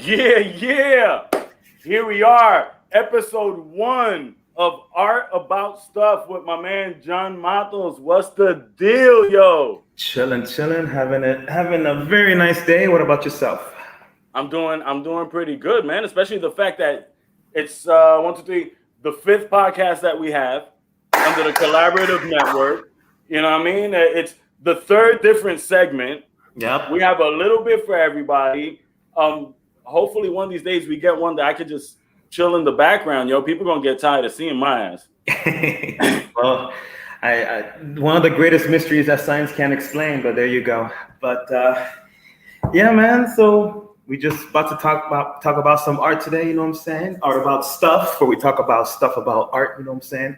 Yeah. Here we are, episode 1 of Art About Stuff with my man John Matos. What's the deal, yo? Chilling, having a very nice day. What about yourself? I'm doing pretty good, man. Especially the fact that it's the 5th podcast that we have under the Collaborative Network. You know what I mean? It's the 3rd different segment. Yep. We have a little bit for everybody. Hopefully one of these days we get one that I could just chill in the background. Yo, people gonna get tired of seeing my ass. Well, I one of the greatest mysteries that science can't explain, but there you go. But yeah, man. So we just about to talk about some art today. You know what I'm saying? Art about stuff, where we talk about stuff about art. You know what I'm saying?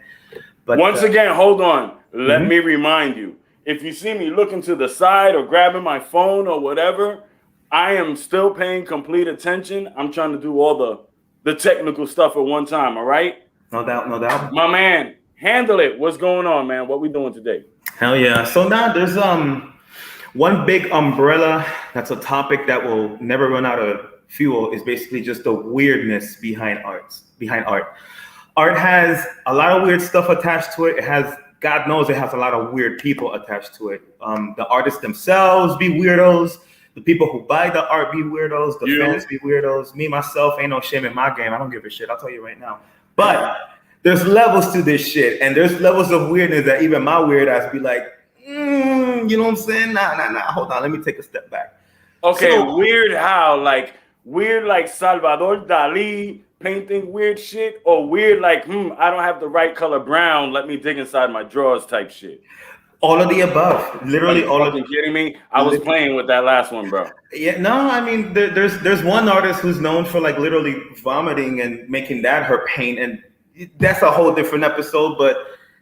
But once again, hold on. Let me remind you. If you see me looking to the side or grabbing my phone or whatever, I am still paying complete attention. I'm trying to do all the technical stuff at one time, all right? No doubt. My man, handle it. What's going on, man? What we doing today? Hell yeah. So now there's one big umbrella that's a topic that will never run out of fuel, is basically just the weirdness behind art. Art has a lot of weird stuff attached to it. It has, God knows, it has a lot of weird people attached to it. The artists themselves be weirdos. The people who buy the art be weirdos. The fans be weirdos. Me, myself, ain't no shame in my game. I don't give a shit. I'll tell you right now. But there's levels to this shit. And there's levels of weirdness that even my weird ass be like, you know what I'm saying? Nah. Hold on. Let me take a step back. Okay, so, weird how? Weird like Salvador Dali painting weird shit? Or weird like, I don't have the right color brown. Let me dig inside my drawers type shit? All of the above, literally all of them. Kidding me? I was playing with that last one, bro. Yeah, no, I mean, there's one artist who's known for like literally vomiting and making that her paint, and that's a whole different episode. But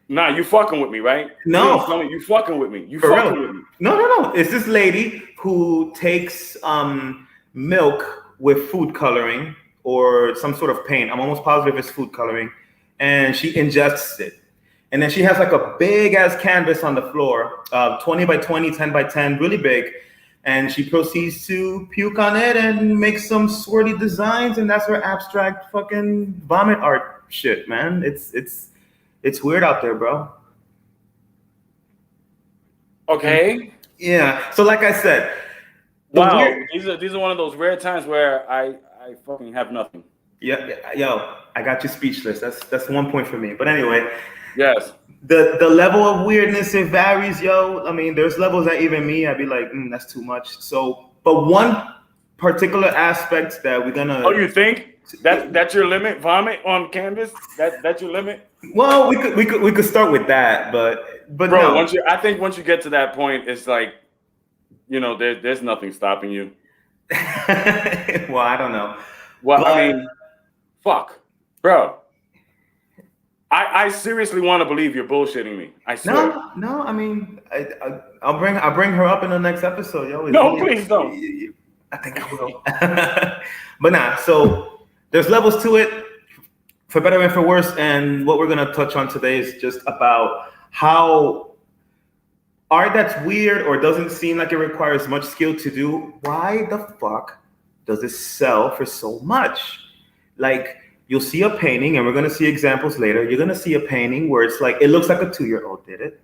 nah, you fucking with me, right? No, you fucking with me. You for fucking real. with me. No. It's this lady who takes milk with food coloring or some sort of paint. I'm almost positive it's food coloring, and she ingests it. And then she has like a big ass canvas on the floor, 20 by 20, 10 by 10, really big. And she proceeds to puke on it and make some swirly designs. And that's her abstract fucking vomit art shit, man. It's weird out there, bro. Okay. Yeah. So like I said, wow, these are one of those rare times where I fucking have nothing. Yeah, yo, I got you speechless. That's 1 point for me. But anyway. Yes. The level of weirdness, it varies, yo. I mean, there's levels that even me, I'd be like, that's too much. So, but one particular aspect that we're gonna. Oh, you think that's your limit? Vomit on canvas? That's your limit? Well, we could start with that, but bro, no. I think once you get to that point, it's like, there's nothing stopping you. Well, I don't know. Well, I mean, fuck, bro. I seriously want to believe you're bullshitting me. I swear. No. I mean, I'll bring her up in the next episode, yo. No, please don't. I think I will. But nah. So there's levels to it, for better and for worse. And what we're gonna touch on today is just about how art that's weird or doesn't seem like it requires much skill to do. Why the fuck does it sell for so much? Like, you'll see a painting, and we're going to see examples later. You're going to see a painting where it's like, it looks like a 2-year-old did it.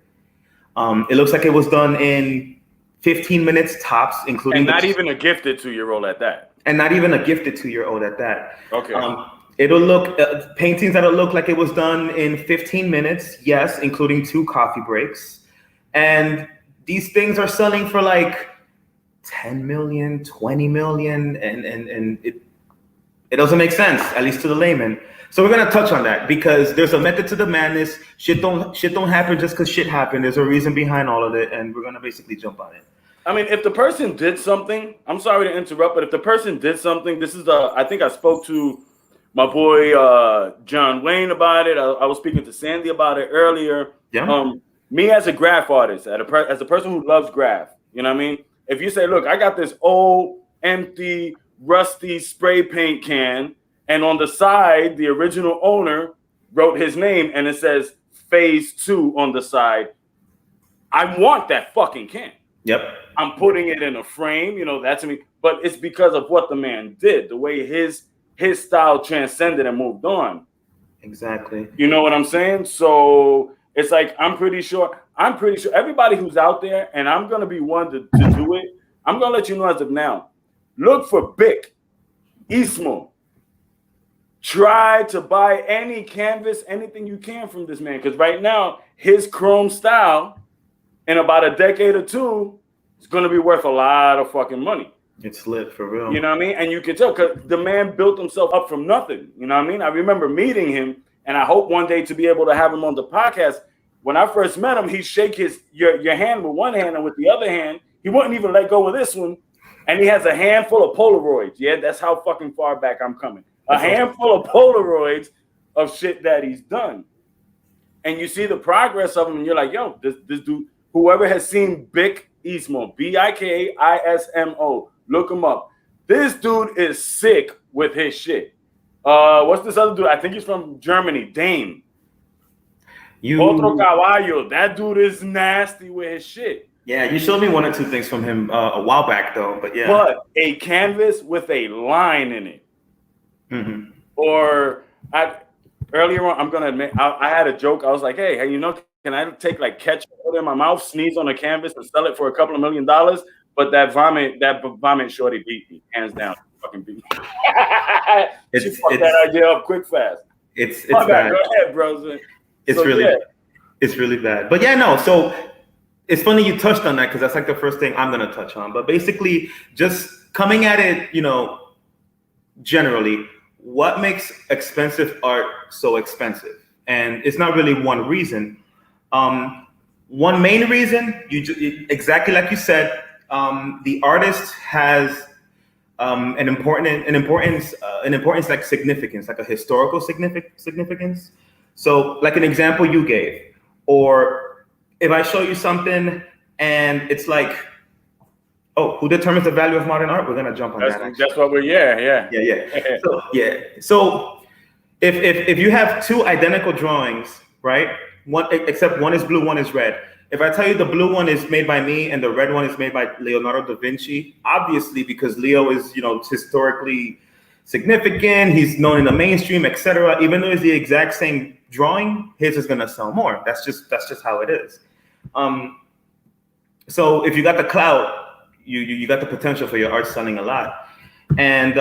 It looks like it was done in 15 minutes tops, including— And not even a gifted 2-year-old at that. And not even a gifted 2-year-old at that. Okay. It'll look, paintings that'll look like it was done in 15 minutes, yes, including 2 coffee breaks. And these things are selling for like 10 million, 20 million, and it doesn't make sense, at least to the layman. So we're gonna touch on that because there's a method to the madness. Shit don't happen just because shit happened. There's a reason behind all of it, and we're gonna basically jump on it. I mean, if the person did something, I'm sorry to interrupt, but if the person did something, this is I think I spoke to my boy John Wayne about it. I was speaking to Sandy about it earlier. Yeah. Me as a graph artist, as a person who loves graph, you know what I mean? If you say, look, I got this old, empty, rusty spray paint can, and on the side, the original owner wrote his name, and it says Phase 2 on the side. I want that fucking can. Yep. I'm putting it in a frame, you know, that's me. But it's because of what the man did, the way his style transcended and moved on. Exactly. You know what I'm saying? So it's like I'm pretty sure everybody who's out there, and I'm gonna be one to do it. I'm gonna let you know as of now. Look for Bic, Ismo. Try to buy any canvas, anything you can from this man, because right now his chrome style, in about a decade or two, is gonna be worth a lot of fucking money. It's lit for real. You know what I mean? And you can tell because the man built himself up from nothing. You know what I mean? I remember meeting him, and I hope one day to be able to have him on the podcast. When I first met him, he'd shake your hand with one hand, and with the other hand, he wouldn't even let go of this one. And he has a handful of Polaroids. Yeah, that's how fucking far back I'm coming. A handful of Polaroids of shit that he's done. And you see the progress of him, and you're like, yo, this dude, whoever has seen Bic Ismo, Bikismo, look him up. This dude is sick with his shit. What's this other dude? I think he's from Germany, Dame. Otro Caballo. That dude is nasty with his shit. Yeah, you showed me one or two things from him a while back, though. But yeah. But a canvas with a line in it. Mm-hmm. Or earlier on, I'm gonna admit, I had a joke. I was like, hey, you know, can I take like ketchup in my mouth, sneeze on a canvas, and sell it for a couple of $1 million? But that vomit shorty beat me, hands down. Fucking beat me. She fucked that idea up quick, fast. It's bad. Go ahead, bro. It's really bad. But yeah, no. So it's funny you touched on that because that's like the first thing I'm gonna touch on. But basically, just coming at it, you know, generally, what makes expensive art so expensive? And it's not really one reason. One main reason, exactly like you said, the artist has an importance like significance, like a historical significance. So, like an example you gave, or if I show you something and it's like, oh, who determines the value of modern art? We're gonna jump on that. That's what we're yeah. So if you have two identical drawings, right? Except one is blue, one is red. If I tell you the blue one is made by me and the red one is made by Leonardo da Vinci, obviously because Leo is, you know, historically significant, he's known in the mainstream, etc. Even though it's the exact same drawing, his is gonna sell more. That's just how it is. So if you got the clout, you got the potential for your art selling a lot. And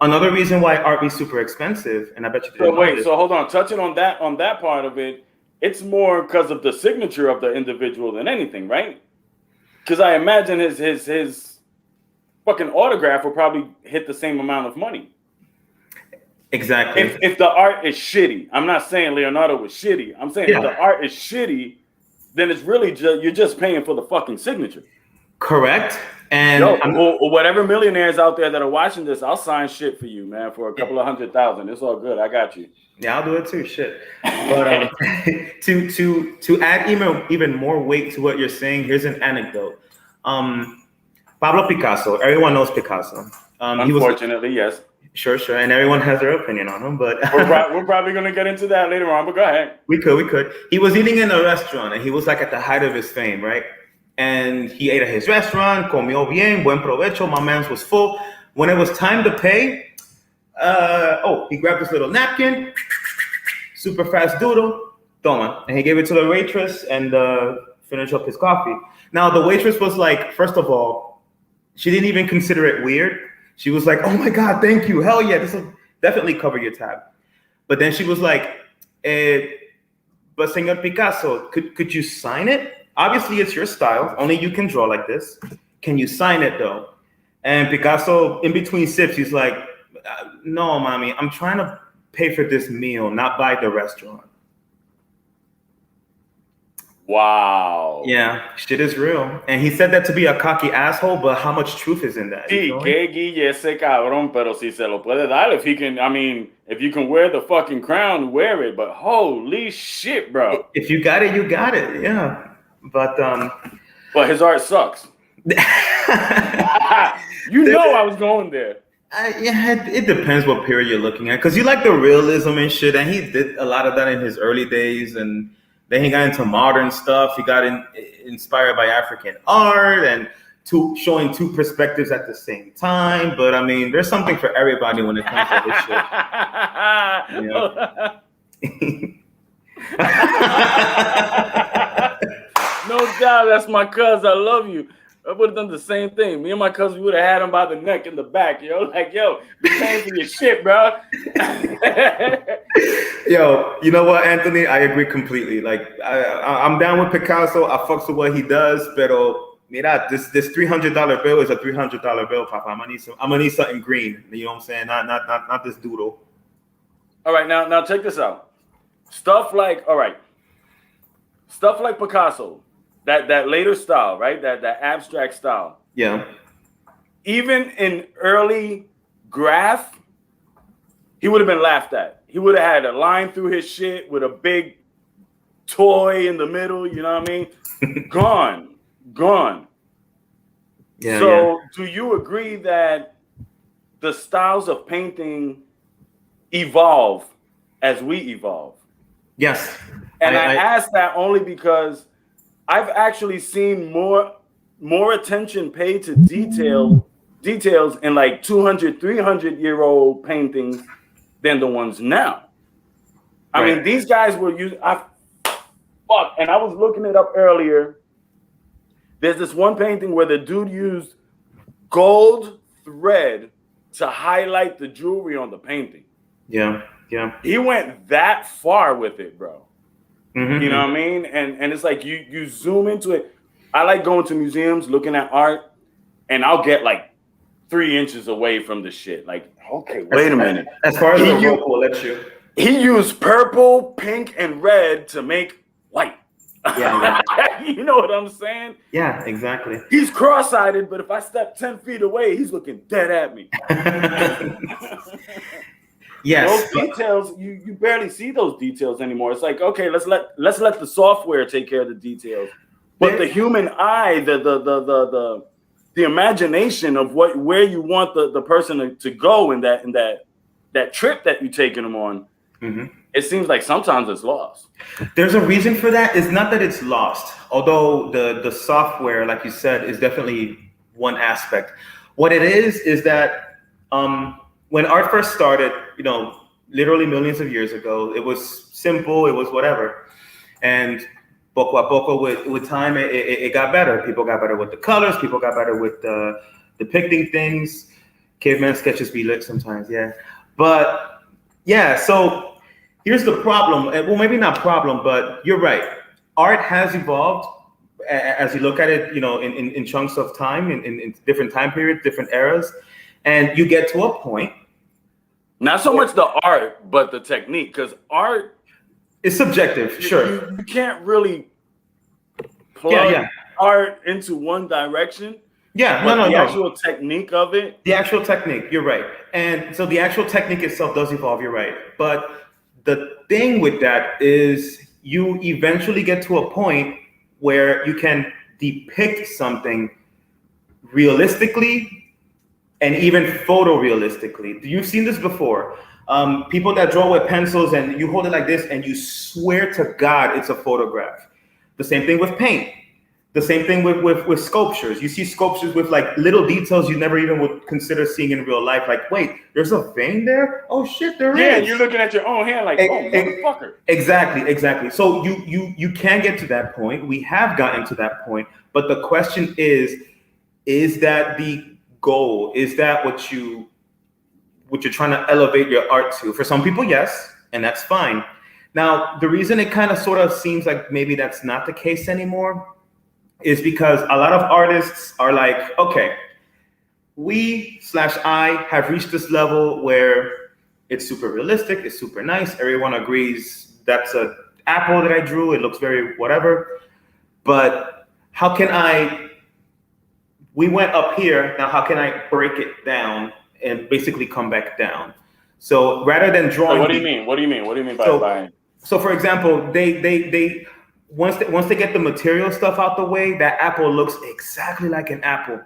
another reason why art is super expensive, and I bet you didn't know this. So hold on, touching on that part of it, it's more because of the signature of the individual than anything, right? Because I imagine his fucking autograph will probably hit the same amount of money. Exactly. If the art is shitty, I'm not saying Leonardo was shitty. I'm saying if the art is shitty, then it's really you're just paying for the fucking signature. Correct. And or whatever millionaires out there that are watching this, I'll sign shit for you, man, for a couple of $100,000. It's all good. I got you. Yeah, I'll do it too. Shit. But to add even more weight to what you're saying, here's an anecdote. Pablo Picasso. Everyone knows Picasso. Unfortunately, yes. Sure. And everyone has their opinion on him, but we're probably gonna get into that later on. But go ahead. We could. He was eating in a restaurant, and he was like at the height of his fame, right? And he ate at his restaurant, comió bien, buen provecho. My man's was full. When it was time to pay, he grabbed this little napkin, super fast doodle, toma, and he gave it to the waitress and finished up his coffee. Now the waitress was like, first of all, she didn't even consider it weird. She was like, "Oh my God, thank you, hell yeah, this will definitely cover your tab." But then she was like, "But Señor Picasso, could you sign it? Obviously, it's your style. Only you can draw like this. Can you sign it though?" And Picasso, in between sips, he's like, "No, mommy, I'm trying to pay for this meal, not buy the restaurant." Wow. Yeah, shit is real. And he said that to be a cocky asshole, but how much truth is in that? Sí, que guille ese cabrón, pero si se lo puede dar, if you can wear the fucking crown, wear it. But holy shit, bro. If you got it, you got it. Yeah. But his art sucks. You know I was going there. It depends what period you're looking at, because you like the realism and shit, and he did a lot of that in his early days, and Then he got into modern stuff. He got inspired by African art and showing two perspectives at the same time. But I mean, there's something for everybody when it comes to this shit. No doubt, that's my cuz. I love you. I would have done the same thing. Me and my cousin would have had him by the neck in the back, yo. Like, yo, be paying for your shit, bro. Yo, you know what, Anthony? I agree completely. Like, I'm down with Picasso. I fucks with what he does, pero mira, this $300 bill is a $300 bill, Papa. I'm gonna need something green. You know what I'm saying? Not this doodle. All right, now check this out. Stuff like Picasso. That later style, right? That abstract style. Yeah. Even in early graph, he would have been laughed at. He would have had a line through his shit with a big toy in the middle. You know what I mean? Gone. Yeah. So, do you agree that the styles of painting evolve as we evolve? Yes. And I ask that only because I've actually seen more attention paid to details in like 200, 300-year-old paintings than the ones now. I mean, these guys were using, and I was looking it up earlier. There's this one painting where the dude used gold thread to highlight the jewelry on the painting. Yeah. He went that far with it, bro. Mm-hmm. You know what I mean? And it's like you zoom into it. I like going to museums, looking at art, and I'll get like 3 inches away from the shit. Like, okay, wait a minute. As far as the rope will let you. He used purple, pink, and red to make white. Yeah. You know what I'm saying? Yeah, exactly. He's cross-eyed, but if I step 10 feet away, he's looking dead at me. Yes. Those details, you barely see those details anymore. It's like, okay, let's let the software take care of the details. But the human eye, the imagination of where you want the person to go in that trip that you're taking them on, it seems like sometimes it's lost. There's a reason for that. It's not that it's lost, although the software, like you said, is definitely one aspect. What it is that when art first started, literally millions of years ago, it was simple, it was whatever. And poco a poco with time, it got better. People got better with the colors, people got better with depicting things. Caveman sketches be lit sometimes, yeah. But yeah, so here's the problem. Well, maybe not problem, but you're right. Art has evolved as you look at it, in chunks of time, in different time periods, different eras. And you get to a point. Not so much the art, but the technique, because art is subjective. Sure, you can't really plug art into one direction. Yeah, but the actual technique of it. The actual technique. You're right, and so the actual technique itself does evolve. You're right, but the thing with that is you eventually get to a point where you can depict something realistically. And even photorealistically. You've seen this before. People that draw with pencils and you hold it like this and you swear to God it's a photograph. The same thing with paint. The same thing with sculptures. You see sculptures with like little details you never even would consider seeing in real life. Like, wait, there's a vein there? Oh shit, there is. Yeah, you're looking at your own hand like, oh, motherfucker. Exactly. So you can get to that point. We have gotten to that point. But the question is that the goal? Is that what you're trying to elevate your art to? For some people, yes, and that's fine. Now, the reason it kind of sort of seems like maybe that's not the case anymore is because a lot of artists are like, okay, I have reached this level where it's super realistic, it's super nice, everyone agrees that's an apple that I drew, it looks very whatever, but how can we went up here, now how can I break it down and basically come back down? So rather than drawing... So what do you mean? What do you mean by... So for example, they once they get the material stuff out the way, that apple looks exactly like an apple.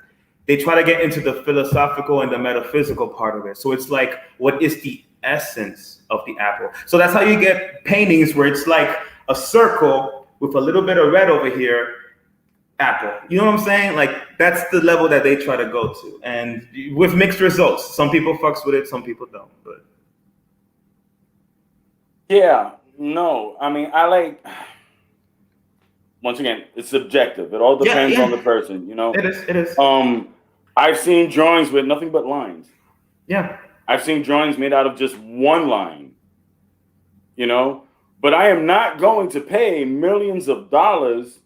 They try to get into the philosophical and the metaphysical part of it. So it's like, what is the essence of the apple? So that's how you get paintings where it's like a circle with a little bit of red over here, Apple. You know what I'm saying? Like, that's the level that they try to go to, and with mixed results. Some people fucks with it, some people don't. But yeah, no, I mean, I like. Once again, it's subjective. It all depends on the person, you know. It is. I've seen drawings with nothing but lines. Yeah. I've seen drawings made out of just one line, you know. But I am not going to pay millions of dollars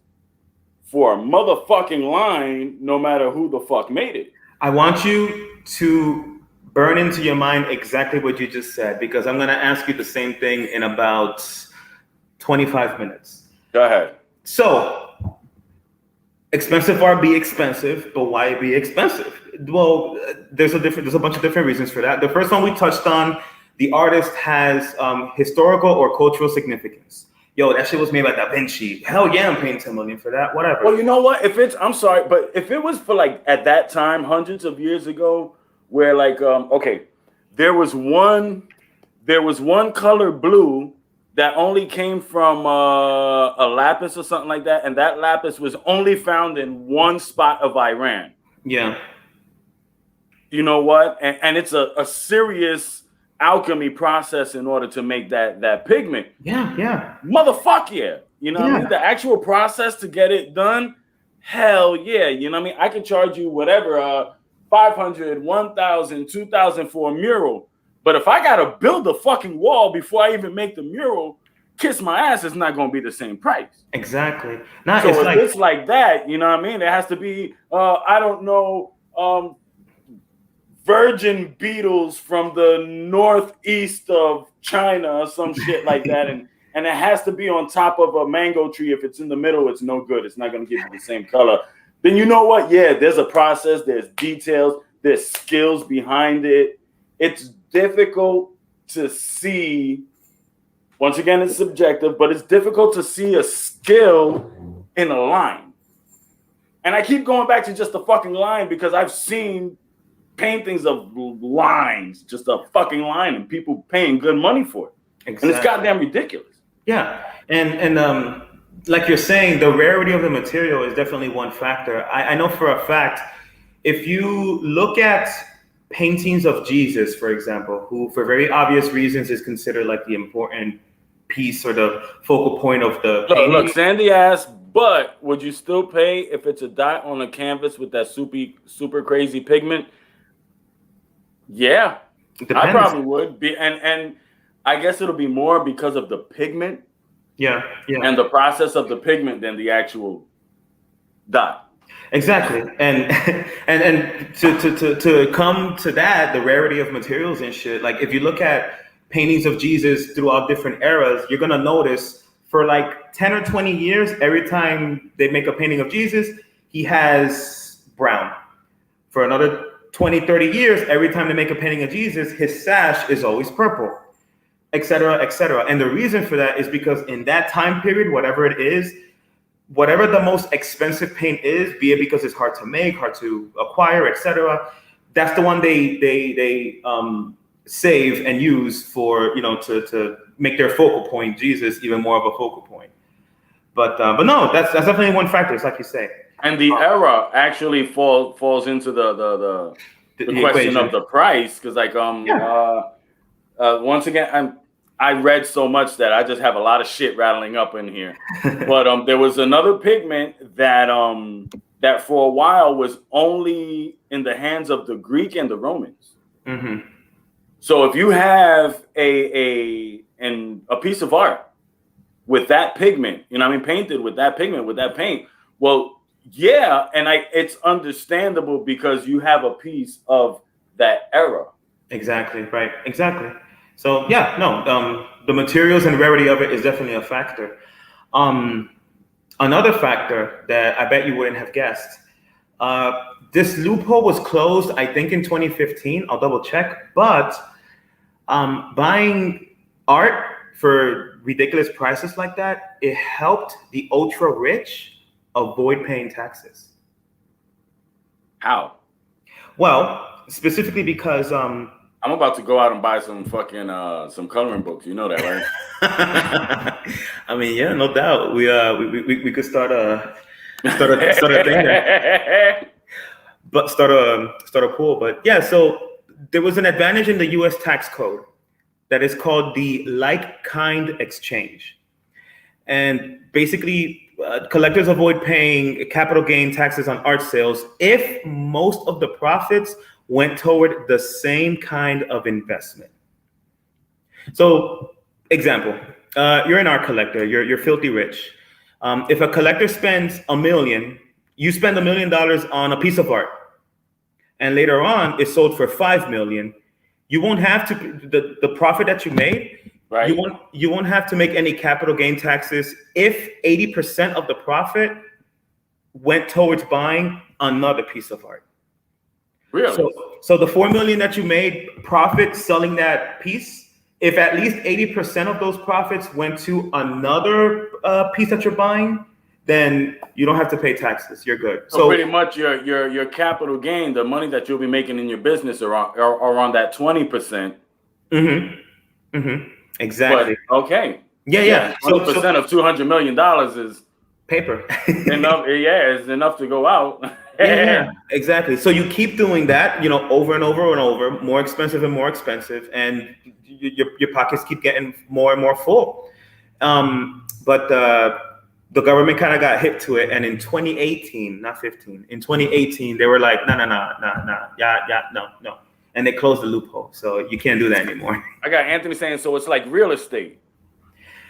for a motherfucking line, no matter who the fuck made it. I want you to burn into your mind exactly what you just said, because I'm going to ask you the same thing in about 25 minutes. Go ahead. So, expensive art be expensive, but why be expensive? Well, there's a bunch of different reasons for that. The first one we touched on, the artist has historical or cultural significance. Yo, that shit was made by Da Vinci. Hell yeah, I'm paying $10 million for that. Whatever. Well, you know what? I'm sorry, but if it was for like at that time, hundreds of years ago, where like okay, there was one color blue that only came from a lapis or something like that, and that lapis was only found in one spot of Iran. Yeah. You know what? And it's a serious alchemy process in order to make that pigment. Yeah. Motherfuck yeah. You know what I mean? The actual process to get it done, hell yeah. You know what I mean? I can charge you whatever, 500, 1,000, 2,000 for a mural. But if I gotta build a fucking wall before I even make the mural, kiss my ass, it's not gonna be the same price. Exactly. So if it's like that, you know what I mean? It has to be, I don't know, virgin beetles from the northeast of China or some shit like that, and it has to be on top of a mango tree. If it's in the middle, it's no good. It's not gonna give you the same color. Then you know what? Yeah, there's a process, there's details, there's skills behind it. It's difficult to see. Once again, it's subjective, but it's difficult to see a skill in a line. And I keep going back to just the fucking line because I've seen paintings of lines, just a fucking line, and people paying good money for it. Exactly. And it's goddamn ridiculous. Yeah, and like you're saying, the rarity of the material is definitely one factor. I know for a fact, if you look at paintings of Jesus, for example, who for very obvious reasons is considered like the important piece or the focal point of the painting. Look, Sandy asked, but would you still pay if it's a dot on a canvas with that super crazy pigment? Yeah, I probably would be, and I guess it'll be more because of the pigment. Yeah. And the process of the pigment than the actual dot. Exactly. And to come to that, the rarity of materials and shit, like if you look at paintings of Jesus throughout different eras, you're gonna notice for like 10 or 20 years, every time they make a painting of Jesus, he has brown. For another 20, 30 years, every time they make a painting of Jesus, his sash is always purple, etc., etc. And the reason for that is because in that time period, whatever it is, whatever the most expensive paint is, be it because it's hard to make, hard to acquire, etc., that's the one they save and use for, you know, to make their focal point, Jesus, even more of a focal point. But no, that's definitely one factor. It's like you say. And the era actually falls into the question equation of the price, because like once again, I read so much that I just have a lot of shit rattling up in here. But there was another pigment that that for a while was only in the hands of the Greek and the Romans. Mm-hmm. So if you have a piece of art with that pigment, you know what I mean, painted with that pigment, with that paint, well, yeah, and it's understandable because you have a piece of that era. Exactly, right, exactly. So yeah, no, the materials and rarity of it is definitely a factor. Another factor that I bet you wouldn't have guessed, this loophole was closed, I think, in 2015. I'll double check, but buying art for ridiculous prices like that, it helped the ultra rich avoid paying taxes. How? Well, specifically because I'm about to go out and buy some fucking some coloring books. You know that, right? I mean, yeah, no doubt. We could start a thing there. But start a pool. But yeah, so there was an advantage in the U.S. tax code that is called the like-kind exchange, and basically collectors avoid paying capital gain taxes on art sales if most of the profits went toward the same kind of investment. So, example, you're an art collector. You're filthy rich. If a collector spends $1 million, you spend $1 million on a piece of art, and later on it's sold for $5 million. You won't have to the profit that you made. Right. You won't have to make any capital gain taxes if 80% of the profit went towards buying another piece of art. Really? So the $4 million that you made profit selling that piece, if at least 80% of those profits went to another piece that you're buying, then you don't have to pay taxes. You're good. So pretty much your capital gain, the money that you'll be making in your business around that 20%. Mm-hmm. Mm-hmm. Exactly. But, okay. Yeah. 20% of $200 million is paper. enough. Yeah, it's enough to go out. Yeah, exactly. So you keep doing that, over and over and over, more expensive and more expensive, and your pockets keep getting more and more full. But the government kind of got hip to it, and in 2018, not 15, in 2018, they were like, no, and they closed the loophole, so you can't do that anymore. I got Anthony saying, so it's like real estate.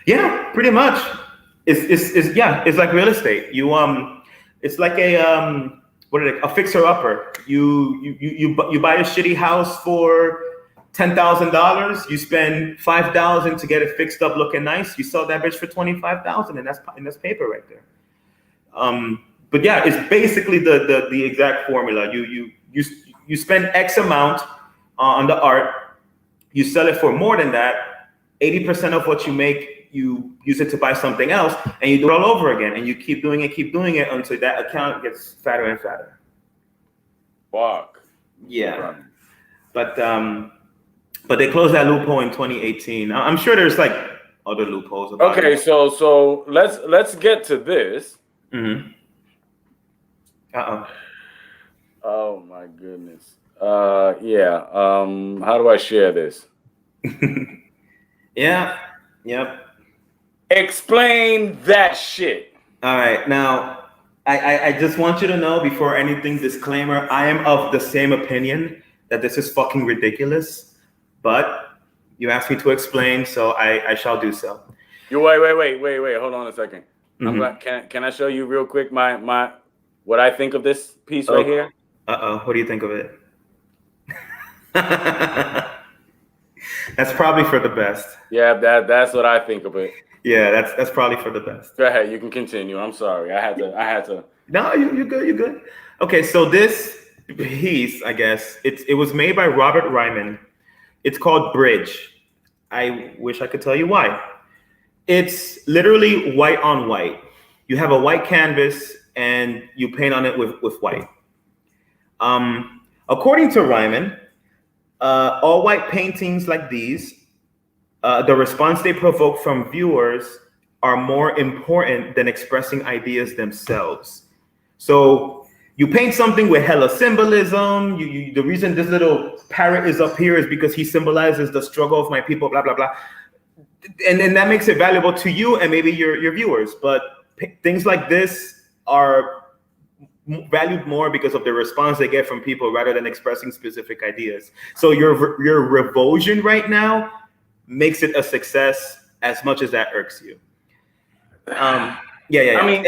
Yeah, pretty much. It's like real estate. It's like a fixer upper. You buy a shitty house for $10,000. You spend $5,000 to get it fixed up, looking nice. You sell that bitch for $25,000, and that's paper right there. But yeah, it's basically the exact formula. You spend X amount on the art. You sell it for more than that. 80% of what you make, you use it to buy something else, and you do it all over again, and you keep doing it until that account gets fatter and fatter. Fuck. Yeah. But they closed that loophole in 2018. I'm sure there's like other loopholes about it. Okay, so let's get to this. Mm-hmm. Oh my goodness. Yeah. How do I share this? Yeah. Yep. Explain that shit. All right. Now, I just want you to know, before anything, disclaimer, I am of the same opinion that this is fucking ridiculous, but you asked me to explain, so I shall do so. You wait. Hold on a second. Mm-hmm. Can I show you real quick my what I think of this piece right here? What do you think of it? That's probably for the best. Yeah, that's what I think of it. Yeah, that's probably for the best. Go ahead, you can continue. I'm sorry. I had to. No, you're good. Okay, so this piece, I guess, it was made by Robert Ryman. It's called Bridge. I wish I could tell you why. It's literally white on white. You have a white canvas and you paint on it with white. According to Ryman, all white paintings like these, the response they provoke from viewers are more important than expressing ideas themselves. So you paint something with hella symbolism. The reason this little parrot is up here is because he symbolizes the struggle of my people, blah, blah, blah. And then that makes it valuable to you and maybe your viewers. But things like this are valued more because of the response they get from people rather than expressing specific ideas. So your revulsion right now makes it a success as much as that irks you. Yeah. I mean,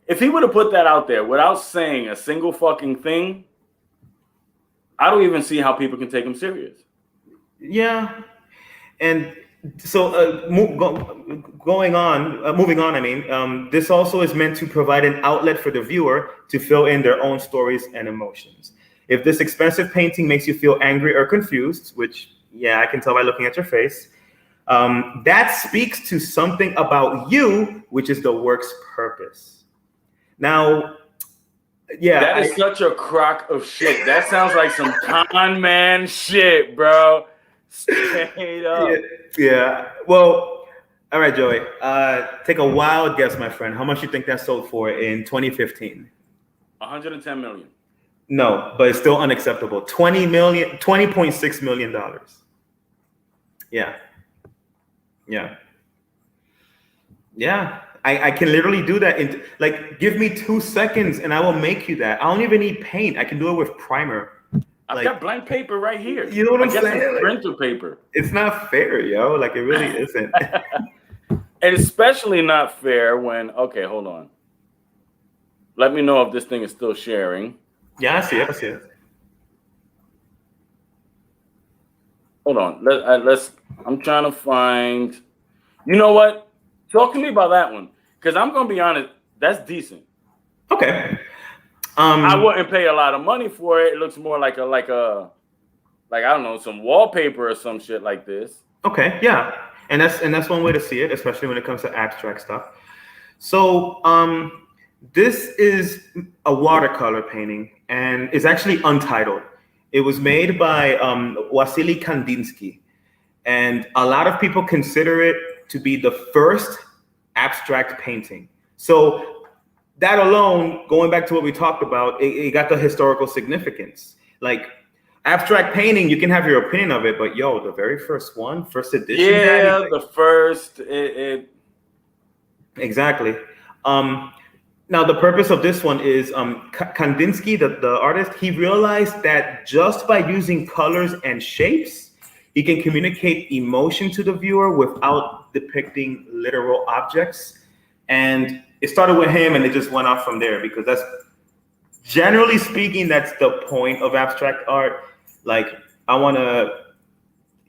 if he would have put that out there without saying a single fucking thing, I don't even see how people can take him serious. Yeah. And so moving on, I mean, this also is meant to provide an outlet for the viewer to fill in their own stories and emotions. If this expensive painting makes you feel angry or confused, which, yeah, I can tell by looking at your face, that speaks to something about you, which is the work's purpose. Now, Yeah, That is such a crock of shit. That sounds like some con man shit, bro. Straight up. Yeah. Well, all right, Joey. Take a wild guess, my friend. How much you think that sold for in 2015? 110 million. No, but it's still unacceptable. 20.6 million dollars. Yeah. Yeah. Yeah. I can literally do that in like give me 2 seconds and I will make you that. I don't even need paint. I can do it with primer. I've Like, got blank paper right here. you know what I'm I saying? guess Like, printer paper. it's not fair, yo. Like, it really isn't. And especially not fair when, okay, hold on. Let me know if this thing is still sharing. Yeah, I see it. I see it. Hold on. I'm trying to find, you know what? Talk to me about that one. Because I'm going to be honest, that's decent. Okay. I wouldn't pay a lot of money for it. It looks more like I don't know, some wallpaper or some shit like this. Okay, yeah. And that's one way to see it, especially when it comes to abstract stuff. So this is a watercolor painting and it's actually untitled. It was made by Wasily Kandinsky. And a lot of people consider it to be the first abstract painting. So that alone, going back to what we talked about, it got the historical significance. Like abstract painting, you can have your opinion of it, but yo, the very first one, first edition. Yeah, like, the first. Exactly. Now the purpose of this one is Kandinsky, the artist, he realized that just by using colors and shapes, he can communicate emotion to the viewer without depicting literal objects. And it started with him and it just went off from there because that's, generally speaking, that's the point of abstract art. Like, I want to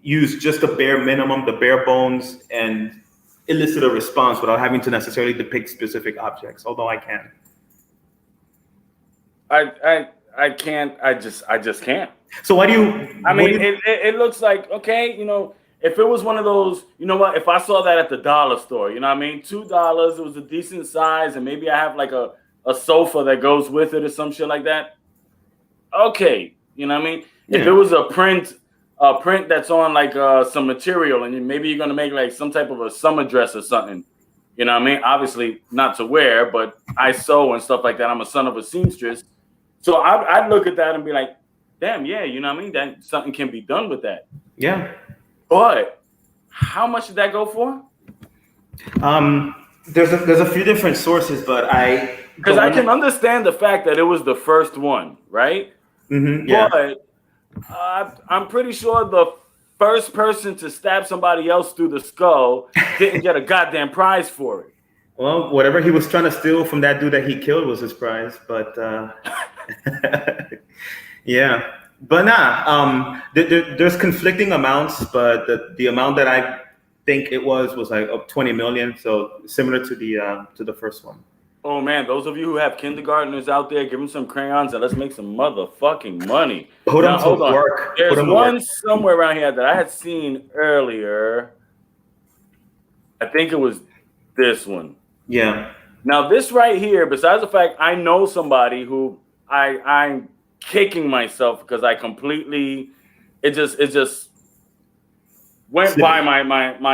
use just the bare minimum, the bare bones, and elicit a response without having to necessarily depict specific objects, although I can. I can't. I just can't. So why do you? I mean, it looks like, okay, you know, if it was one of those, you know what, if I saw that at the dollar store, you know what I mean, $2, it was a decent size, and maybe I have like a sofa that goes with it or some shit like that. Okay, you know what I mean. Yeah. If it was a print that's on like some material, and maybe you're gonna make like some type of a summer dress or something, you know what I mean. Obviously not to wear, but I sew and stuff like that. I'm a son of a seamstress, so I'd look at that and be like, damn, yeah, you know what I mean. That something can be done with that. Yeah. But how much did that go for? There's a few different sources, but I can understand the fact that it was the first one, right? Mm-hmm, yeah. But I'm pretty sure the first person to stab somebody else through the skull didn't get a goddamn prize for it. Well, whatever he was trying to steal from that dude that he killed was his prize, but yeah. But there's conflicting amounts, but the amount that I think it was like up 20 million, so similar to the first one. Oh man, those of you who have kindergartners out there, give them some crayons and let's make some motherfucking money. Put them to work. There's one somewhere around here that I had seen earlier. I think it was this one. Yeah. Now this right here, besides the fact I know somebody who I'm kicking myself because I completely, it just went by my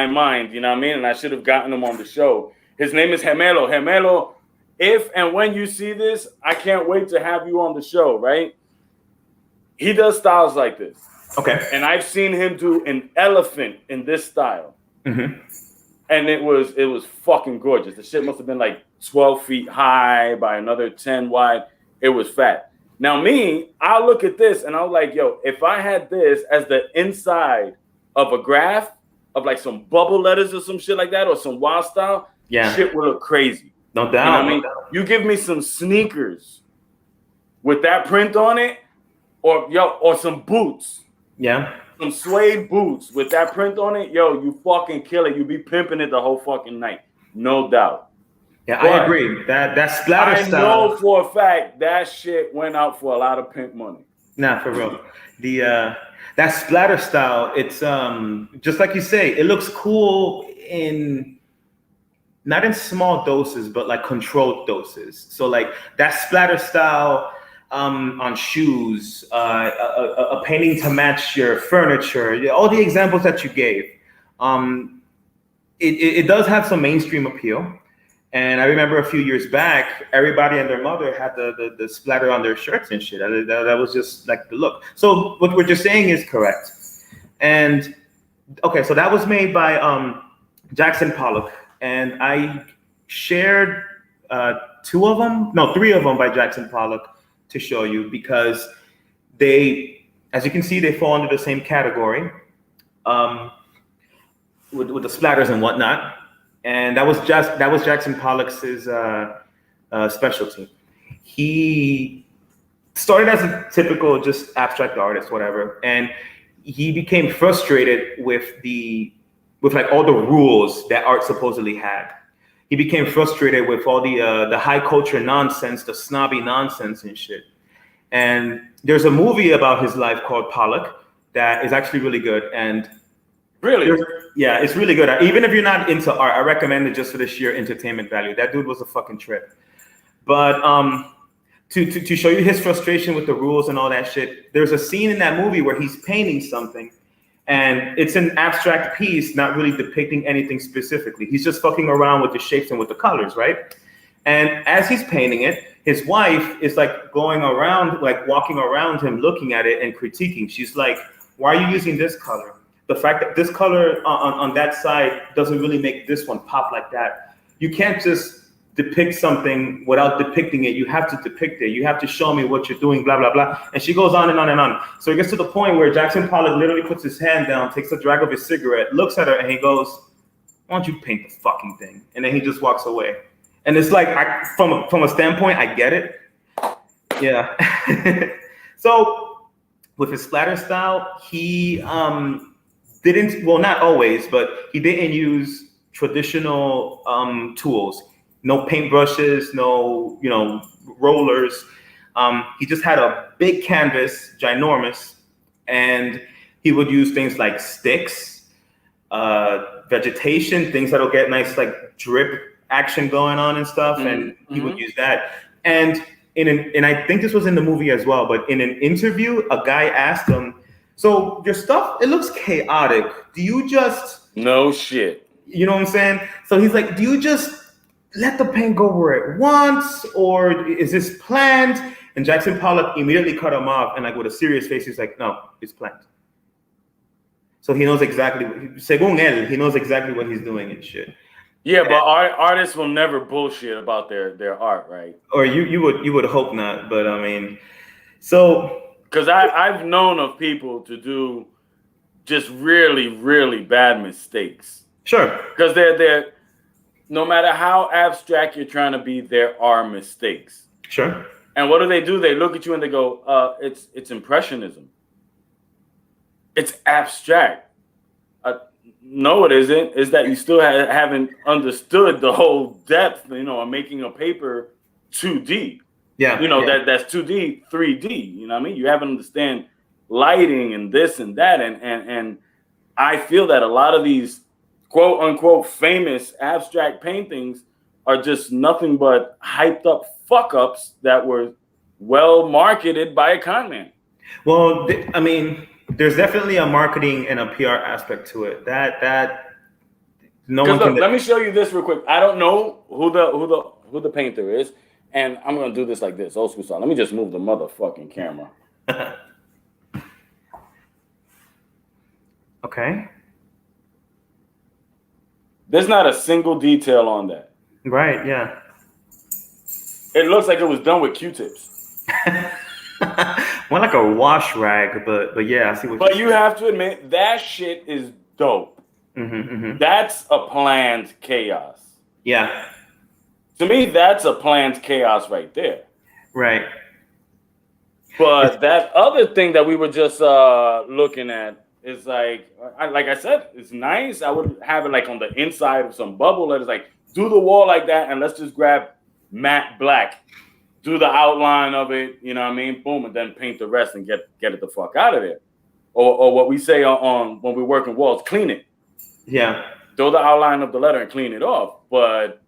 mind, you know what I mean? And I should have gotten him on the show. His name is Gemelo. Gemelo, if and when you see this, I can't wait to have you on the show, right? He does styles like this. Okay. And I've seen him do an elephant in this style. Mm-hmm. And it was fucking gorgeous. The shit must have been like 12 feet high by another 10 wide. It was fat. Now me, I'll look at this and I'm like, yo, if I had this as the inside of a graph of like some bubble letters or some shit like that or some wild style, yeah, shit would look crazy. No doubt. You know what I mean? You give me some sneakers with that print on it, or some boots. Yeah. Some suede boots with that print on it, yo, you fucking kill it. You be pimping it the whole fucking night. No doubt. Yeah, but I agree. That splatter style. I know for a fact that shit went out for a lot of pimp money. Nah, for real. That splatter style, it's just like you say, it looks cool in not in small doses, but like controlled doses. So like that splatter style on shoes, a painting to match your furniture, all the examples that you gave. It does have some mainstream appeal. And I remember a few years back, everybody and their mother had the splatter on their shirts and shit. That was just like the look. So what you're saying is correct. And okay, so that was made by Jackson Pollock. And I shared three of them by Jackson Pollock to show you, because they, as you can see, they fall under the same category with the splatters and whatnot. And that was Jackson Pollock's specialty. He started as a typical just abstract artist, whatever, and he became frustrated with like all the rules that art supposedly had. He became frustrated with all the high culture nonsense, the snobby nonsense and shit. And there's a movie about his life called Pollock that is actually really good. And really, yeah, it's really good. Even if you're not into art, I recommend it just for the sheer entertainment value. That dude was a fucking trip. But to show you his frustration with the rules and all that shit, there's a scene in that movie where he's painting something, and it's an abstract piece, not really depicting anything specifically. He's just fucking around with the shapes and with the colors, right? And as he's painting it, his wife is like going around, like walking around him, looking at it and critiquing. She's like, "Why are you using this color? The fact that this color on that side doesn't really make this one pop like that. You can't just depict something without depicting it. You have to depict it. You have to show me what you're doing, blah, blah, blah." And she goes on and on and on. So it gets to the point where Jackson Pollock literally puts his hand down, takes a drag of his cigarette, looks at her, and he goes, "Why don't you paint the fucking thing?" And then he just walks away. And it's like, from a standpoint, I get it. Yeah. So with his splatter style, he didn't, well, not always, but he didn't use traditional tools. No paintbrushes, no, rollers. He just had a big canvas, ginormous, and he would use things like sticks, vegetation, things that'll get nice like drip action going on and stuff, and he would use that. And and I think this was in the movie as well, but in an interview, a guy asked him, "So your stuff, it looks chaotic. Do you just..." No shit. You know what I'm saying? So he's like, "Do you just let the paint go where it wants, or is this planned?" And Jackson Pollock immediately cut him off, and like with a serious face, he's like, "No, it's planned." So he knows exactly, según él, he knows exactly what he's doing and shit. Yeah, but artists will never bullshit about their art, right? Or you would hope not, but I mean, so because I've known of people to do just really, really bad mistakes. Sure. Because they're no matter how abstract you're trying to be, there are mistakes. Sure. And what do? They look at you and they go, it's impressionism. It's abstract. No, it isn't. Is that you still haven't understood the whole depth, of making a paper 2D. Yeah. That's 2D, 3D. You know what I mean? You haven't understand lighting and this and that. And I feel that a lot of these quote unquote famous abstract paintings are just nothing but hyped up fuck ups that were well marketed by a con man. Well, I mean, there's definitely a marketing and a PR aspect to it. That no one can. Let me show you this real quick. I don't know who the painter is, and I'm gonna do this like this, old school style. Let me just move the motherfucking camera. Okay. There's not a single detail on that. Right. Yeah. It looks like it was done with Q-tips. More like a wash rag, but yeah, I see what. But you have to admit that shit is dope. That's a planned chaos. Yeah. To me, that's a planned chaos right there. Right. But that other thing that we were just looking at is like I said, it's nice. I would have it like on the inside of some bubble that is like, do the wall like that, and let's just grab matte black. Do the outline of it, you know what I mean? Boom, and then paint the rest and get it the fuck out of there. Or what we say on when we work in walls, clean it. Yeah. Throw the outline of the letter and clean it off. But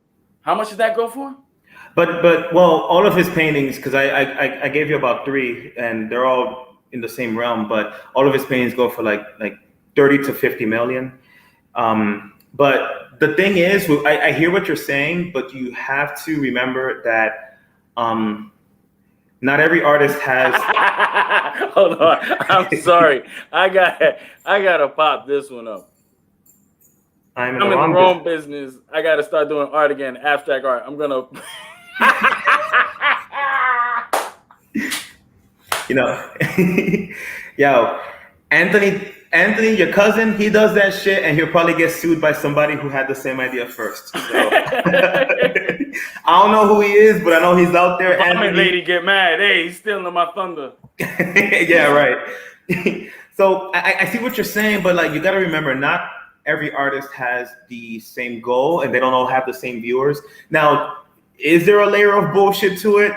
How much did that go for? But well, all of his paintings, because I gave you about three, and they're all in the same realm. But all of his paintings go for like 30 to 50 million. But the thing is, I hear what you're saying, but you have to remember that not every artist has. Hold on, I'm sorry. I gotta pop this one up. I'm in the wrong business. I gotta start doing art again, abstract art. I'm gonna. You know, yo, Anthony, your cousin, he does that shit, and he'll probably get sued by somebody who had the same idea first. So. I don't know who he is, but I know he's out there. Vomit lady get mad. Hey, he's stealing my thunder. Yeah, right. So I see what you're saying, but like you got to remember, not every artist has the same goal, and they don't all have the same viewers. Now, is there a layer of bullshit to it?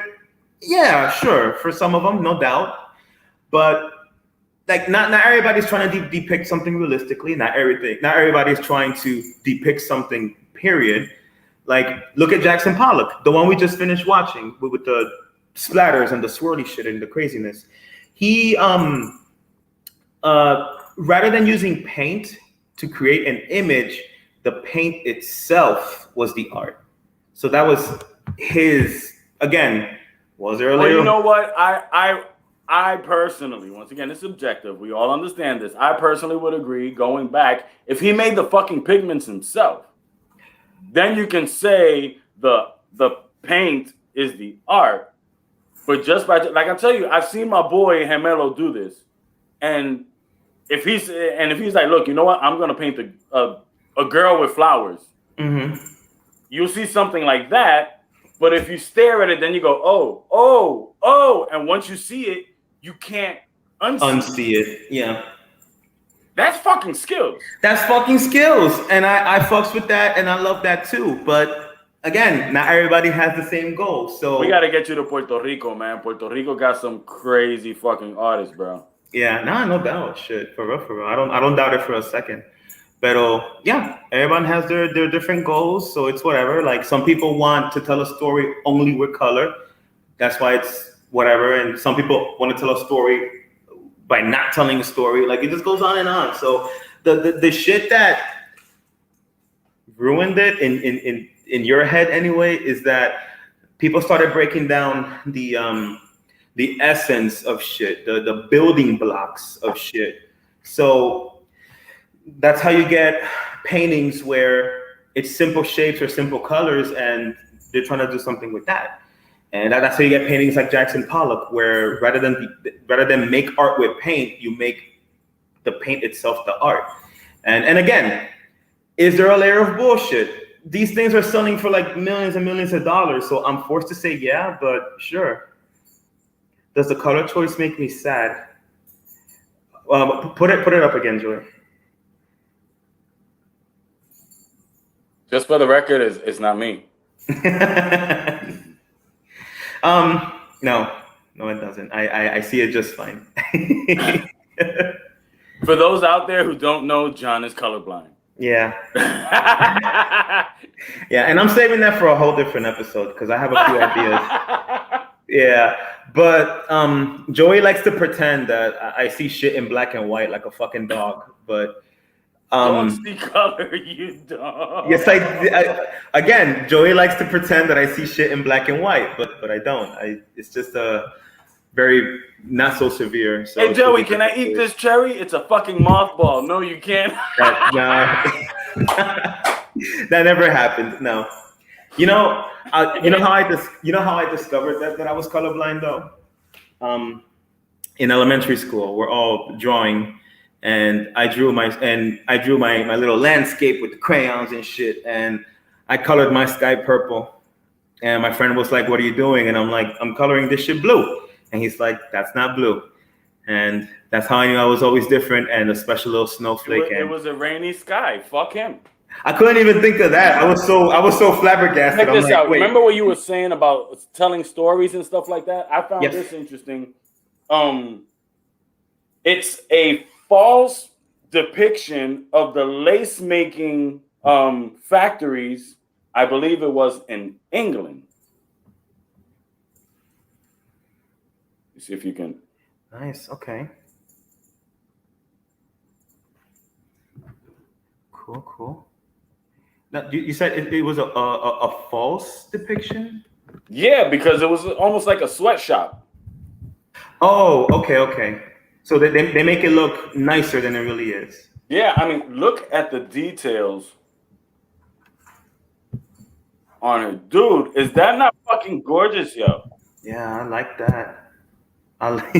Yeah, sure. For some of them, no doubt. But like not everybody's trying to depict something realistically. Not everybody's trying to depict something, period. Like look at Jackson Pollock, the one we just finished watching with the splatters and the swirly shit and the craziness. He rather than using paint to create an image, the paint itself was the art. So that was his, again, was there a layer? Well, you know what? I personally, once again, it's subjective. We all understand this. I personally would agree, going back, if he made the fucking pigments himself, then you can say the paint is the art. But just by, like I tell you, I've seen my boy Gemelo do this. And if he's like, look, you know what? I'm gonna paint a girl with flowers. Mm-hmm. You'll see something like that. But if you stare at it, then you go, oh, and once you see it, you can't unsee it. Yeah. That's fucking skills. That's fucking skills. And I fucks with that, and I love that too. But again, not everybody has the same goal. So we gotta get you to Puerto Rico, man. Puerto Rico got some crazy fucking artists, bro. Yeah, no doubt. Shit, for real. I don't doubt it for a second. But yeah, everyone has their different goals, so it's whatever. Like some people want to tell a story only with color. That's why it's whatever. And some people want to tell a story by not telling a story. Like it just goes on and on. So the shit that ruined it in your head anyway is that people started breaking down the essence of shit, the building blocks of shit. So that's how you get paintings where it's simple shapes or simple colors, and they're trying to do something with that. And that's how you get paintings like Jackson Pollock, where rather than make art with paint, you make the paint itself the art. And again, is there a layer of bullshit? These things are selling for like millions and millions of dollars, so I'm forced to say yeah, but sure. Does the color choice make me sad? Put it up again, Joy. Just for the record, it's not me. No, it doesn't. I see it just fine. For those out there who don't know, John is colorblind. Yeah. Yeah, and I'm saving that for a whole different episode because I have a few ideas. Yeah, but Joey likes to pretend that I see shit in black and white like a fucking dog, but don't see color, you dog. Yes, I again, Joey likes to pretend that I see shit in black and white, but I don't. It's just a very not so severe. So hey Joey, can I eat this cherry? It's a fucking mothball. No, you can't. That never happened. No. You know how I discovered that I was colorblind though? In elementary school, we're all drawing, and I drew my little landscape with the crayons and shit, and I colored my sky purple. And my friend was like, "What are you doing?" And I'm like, "I'm coloring this shit blue." And he's like, "That's not blue." And that's how I knew I was always different and a special little snowflake. It was a rainy sky. Fuck him. I couldn't even think of that. I was so flabbergasted. Check this out. Wait. Remember what you were saying about telling stories and stuff like that? I found this interesting. It's a false depiction of the lace making factories I believe it was in England. See if you can. Nice. Okay. Cool. Now, you said it was a false depiction? Yeah, because it was almost like a sweatshop. Oh, okay. So they make it look nicer than it really is. Yeah, I mean, look at the details on her. Dude, is that not fucking gorgeous, yo? Yeah, I like that. I like,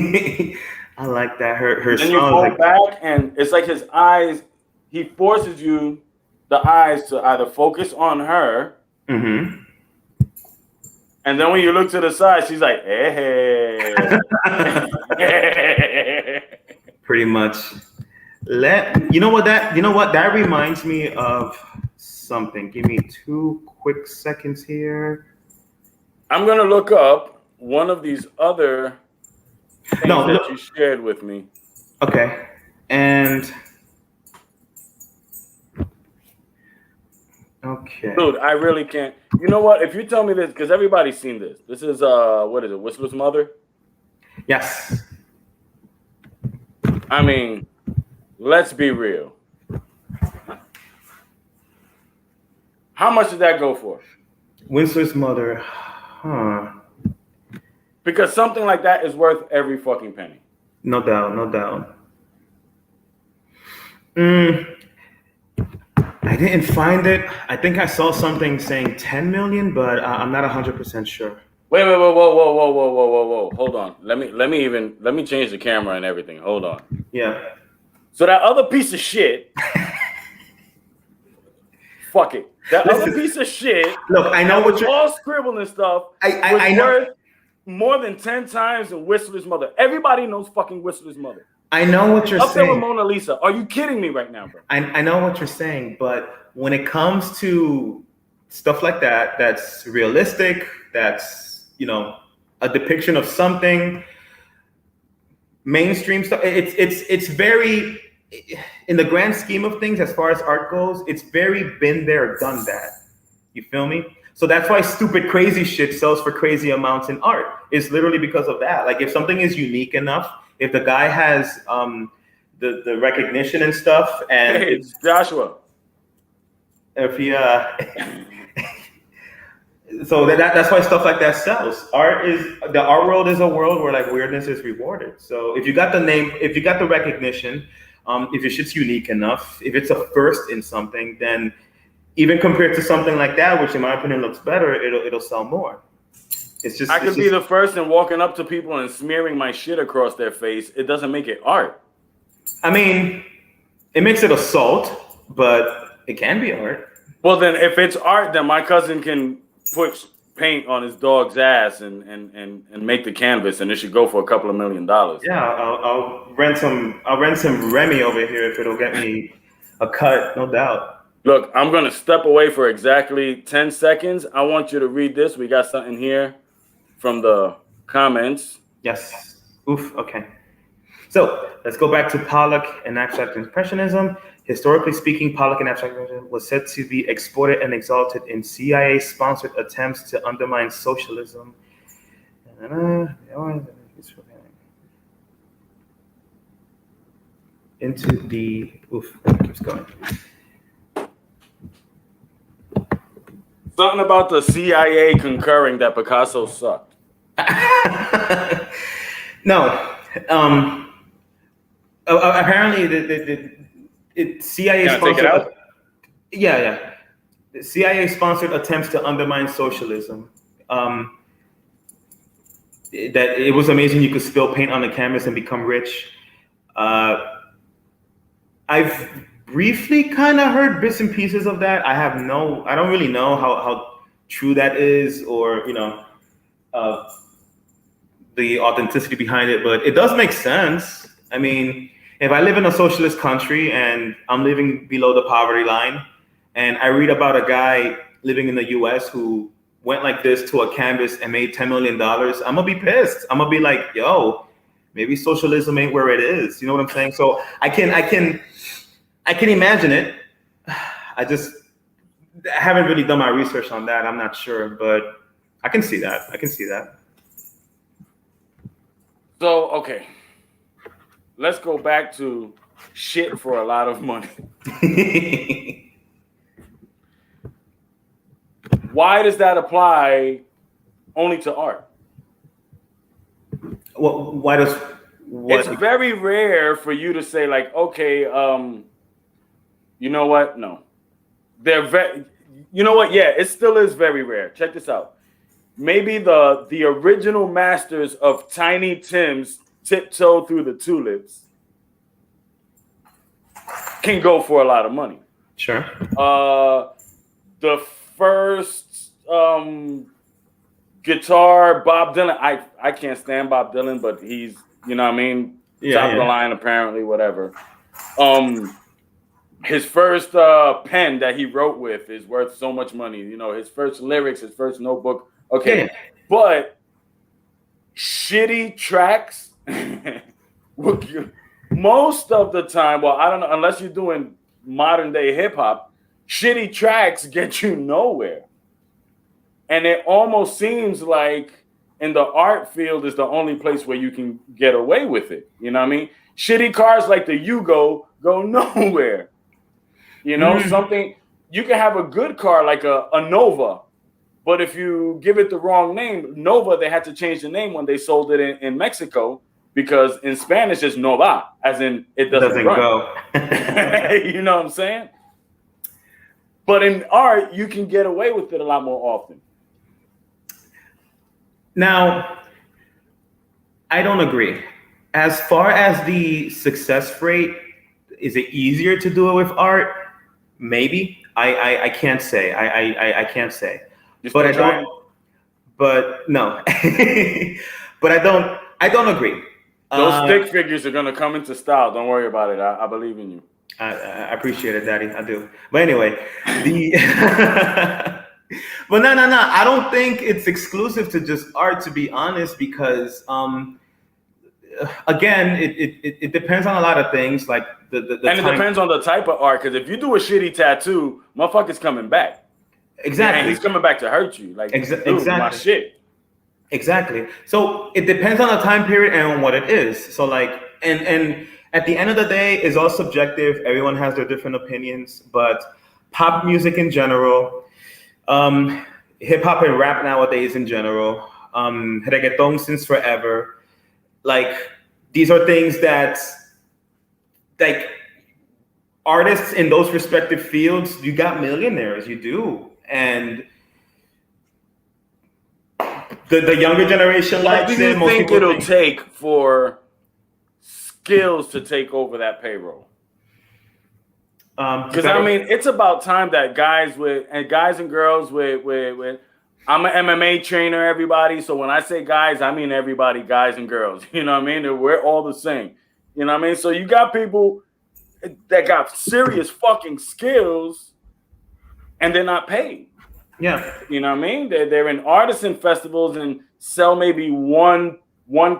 I like that. Her Then you smile go is like, back and it's like his eyes, he forces you, the eyes, to either focus on her. mm-hmm. And then when you look to the side, she's like, hey. Pretty much. You know what that reminds me of something. Give me 2 quick seconds here. I'm gonna look up one of these other things that you shared with me. Okay. And okay. Dude, I really can't. You know what? If you tell me this, because everybody's seen this. This is what is it? Whistler's Mother? Yes. I mean, let's be real. How much did that go for? Whistler's Mother. Huh. Because something like that is worth every fucking penny. No doubt. I didn't find it. I think I saw something saying 10 million, but I'm not 100% sure. Wait, whoa. Hold on. Let me change the camera and everything. Hold on. Yeah. So that other piece of shit. Fuck it. That other piece of shit. Look, I know what you're all scribbled and stuff. I know. Worth more than 10 times in Whistler's Mother. Everybody knows fucking Whistler's Mother. I know what you're saying. Up there with saying. Mona Lisa. Are you kidding me right now, bro? I know what you're saying, but when it comes to stuff like that, that's realistic, that's, you know, a depiction of something, mainstream stuff, it's very, in the grand scheme of things, as far as art goes, it's very been there, done that. You feel me? So that's why stupid, crazy shit sells for crazy amounts in art. It's literally because of that. Like, if something is unique enough, if the guy has the recognition and stuff, and hey, it's Joshua. If he so that's why stuff like that sells. The art world is a world where like weirdness is rewarded. So if you got the name, if you got the recognition, if your shit's unique enough, if it's a first in something, then even compared to something like that, which in my opinion looks better, it'll sell more. I could be the first in walking up to people and smearing my shit across their face. It doesn't make it art. I mean, it makes it assault, but it can be art. Well, then if it's art, then my cousin can put paint on his dog's ass and make the canvas, and it should go for a couple of $1 million. Yeah, I'll rent some Remy over here if it'll get me a cut, no doubt. Look, I'm gonna step away for exactly 10 seconds. I want you to read this. We got something here from the comments. Yes. Oof. Okay. So let's go back to Pollock and abstract impressionism. Historically speaking, Pollock and abstract impressionism was said to be exported and exalted in CIA-sponsored attempts to undermine socialism. Into the it keeps going. Something about the CIA concurring that Picasso sucked. No. Apparently, the CIA sponsored. Yeah. The CIA sponsored attempts to undermine socialism. That it was amazing you could spill paint on the canvas and become rich. I've briefly kind of heard bits and pieces of that. I don't really know how true that is, or the authenticity behind it, but it does make sense. I mean, if I live in a socialist country and I'm living below the poverty line, and I read about a guy living in the US who went like this to a canvas and made $10 million, I'm gonna be pissed. I'm gonna be like, yo, maybe socialism ain't where it is. You know what I'm saying? So I can imagine it. I haven't really done my research on that. I'm not sure, but I can see that. I can see that. So, okay. Let's go back to shit for a lot of money. Why does that apply only to art? Well, why does what? It's very rare for you to say like, okay, you know what? No, they're very. You know what? Yeah, it still is very rare. Check this out. Maybe the original masters of Tiny Tim's Tiptoe Through the Tulips can go for a lot of money. Sure. The first guitar, Bob Dylan. I can't stand Bob Dylan, but he's, you know what I mean, top of the line apparently, whatever. His first pen that he wrote with is worth so much money. You know, his first lyrics, his first notebook. Okay, but shitty tracks. Most of the time, well, I don't know, unless you're doing modern day hip hop, shitty tracks get you nowhere. And it almost seems like in the art field is the only place where you can get away with it. You know what I mean? Shitty cars like the Yugo go nowhere. You know, something, you can have a good car like a Nova, but if you give it the wrong name, Nova, they had to change the name when they sold it in Mexico, because in Spanish it's Nova, as in it doesn't go. You know what I'm saying? But in art, you can get away with it a lot more often. Now, I don't agree. As far as the success rate, is it easier to do it with art? Maybe. I can't say. I can't say. But I don't. But no. But I don't agree. Those stick figures are gonna come into style. Don't worry about it. I believe in you. I appreciate it, Daddy. I do. But anyway, but no. I don't think it's exclusive to just art, to be honest, because again, it depends on a lot of things, like the and it depends on the type of art. Because if you do a shitty tattoo, motherfucker's coming back. Exactly. And he's coming back to hurt you. Like, exactly. My shit. Exactly. So it depends on the time period and on what it is. So like, and at the end of the day, it's all subjective. Everyone has their different opinions, but pop music in general, hip hop and rap nowadays in general, reggaeton since forever, like these are things that, like, artists in those respective fields, you got millionaires, you do, and the younger generation likes it. What do you think it'll take for skills to take over that payroll? Because I mean, it's about time that guys and girls with I'm an MMA trainer, everybody. So when I say guys, I mean everybody, guys and girls. You know what I mean? We're all the same. You know what I mean? So you got people that got serious fucking skills and they're not paid. Yeah. You know what I mean? They're in artisan festivals and sell maybe one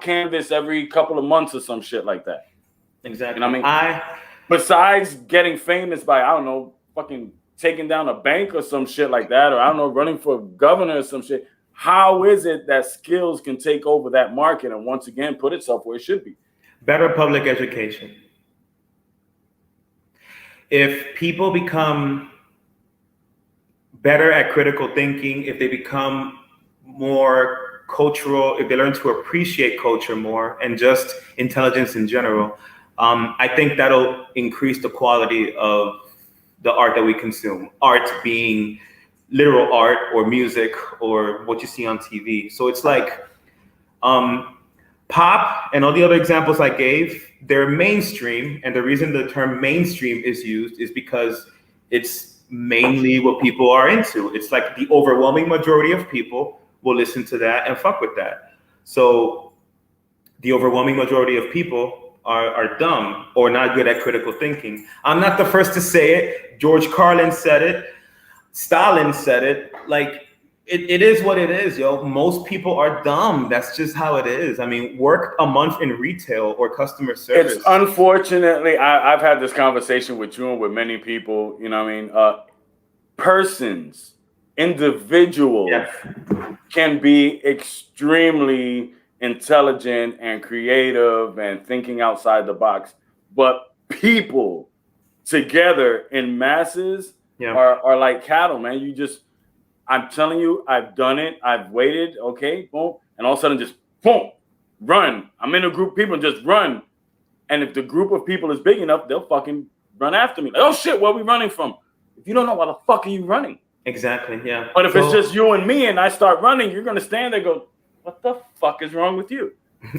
canvas every couple of months or some shit like that. Exactly. You know what I mean? Besides getting famous by, I don't know, fucking taking down a bank or some shit like that, or I don't know, running for governor or some shit, how is it that skills can take over that market and once again put itself where it should be? Better public education. If people become better at critical thinking, if they become more cultural, if they learn to appreciate culture more and just intelligence in general, I think that'll increase the quality of the art that we consume. Art being literal art or music or what you see on TV. So it's like pop and all the other examples I gave, they're mainstream. And the reason the term mainstream is used is because it's mainly what people are into. It's like the overwhelming majority of people will listen to that and fuck with that. So the overwhelming majority of people are dumb or not good at critical thinking. I'm not the first to say it. George Carlin said it. Stalin said it. Like, it is what it is, yo. Most people are dumb. That's just how it is. I mean, work a month in retail or customer service. It's unfortunately, I've had this conversation with you and with many people, you know what I mean? persons, individuals can be extremely intelligent and creative and thinking outside the box, but people together in masses are like cattle, man. I'm telling you, I've done it. I've waited. Okay, boom. And all of a sudden just boom, run. I'm in a group of people and just run. And if the group of people is big enough, they'll fucking run after me. Like, oh shit, where are we running from? If you don't know, why the fuck are you running? Exactly, yeah. But if it's just you and me and I start running, you're going to stand there and go, what the fuck is wrong with you?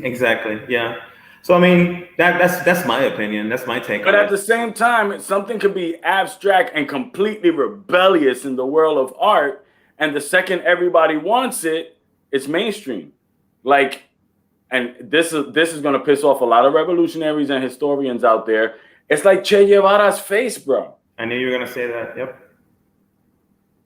Exactly, yeah. So, I mean, that's my opinion. That's my take on it. But at the same time, something could be abstract and completely rebellious in the world of art. And the second everybody wants it, it's mainstream. Like, and this is going to piss off a lot of revolutionaries and historians out there. It's like Che Guevara's face, bro. I knew you were going to say that. Yep.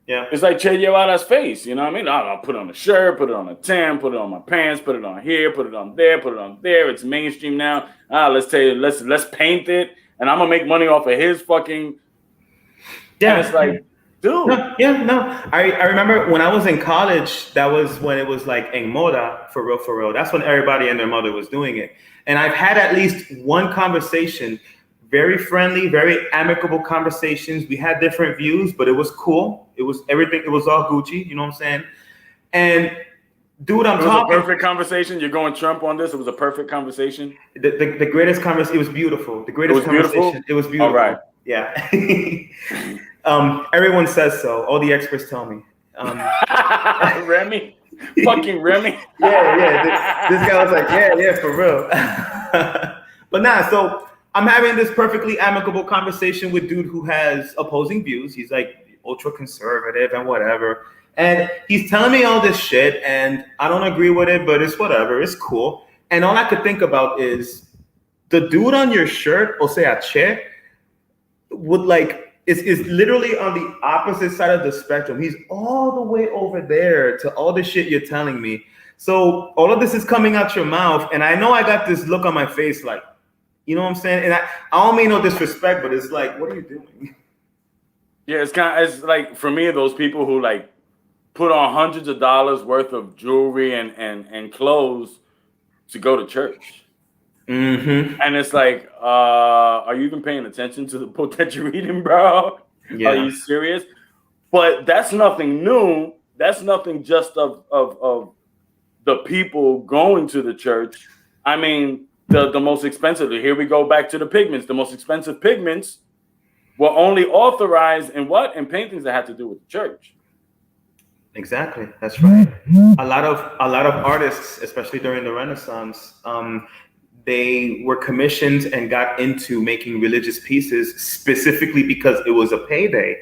Yeah. It's like Che Guevara's face. You know what I mean? I'll put it on a shirt, put it on a tan, put it on my pants, put it on here, put it on there, put it on there. It's mainstream now. Let's paint it. And I'm going to make money off of his fucking. Yeah. And it's like, dude. No. I remember when I was in college, that was when it was like en moda, for real. That's when everybody and their mother was doing it. And I've had at least one conversation, very friendly, very amicable conversations. We had different views, but it was cool. It was everything. It was all Gucci. You know what I'm saying? And dude, it was a perfect conversation. You're going Trump on this. It was a perfect conversation. The greatest conversation. It was beautiful. The greatest conversation. Beautiful? It was beautiful. All right. Yeah. Everyone says so. All the experts tell me. Remy, fucking Remy. Yeah. This guy was like, yeah, for real. But nah. So I'm having this perfectly amicable conversation with dude who has opposing views. He's like ultra conservative and whatever. And he's telling me all this shit, and I don't agree with it, but it's whatever. It's cool. And all I could think about is the dude on your shirt, o sea, Che, would like is literally on the opposite side of the spectrum. He's all the way over there to all the shit you're telling me. So all of this is coming out your mouth, and I know I got this look on my face, like, you know what I'm saying? And I don't mean no disrespect, but it's like, what are you doing? Yeah, it's like, for me, those people who like put on hundreds of dollars worth of jewelry and clothes to go to church. Mm-hmm. And it's like, are you even paying attention to the book that you're reading, bro? Yeah. Are you serious? But that's nothing new. That's nothing just of the people going to the church. I mean, the most expensive, here we go back to the pigments. The most expensive pigments were only authorized in what? In paintings that had to do with the church. Exactly, that's right. A lot of artists, especially during the Renaissance, they were commissioned and got into making religious pieces specifically because it was a payday.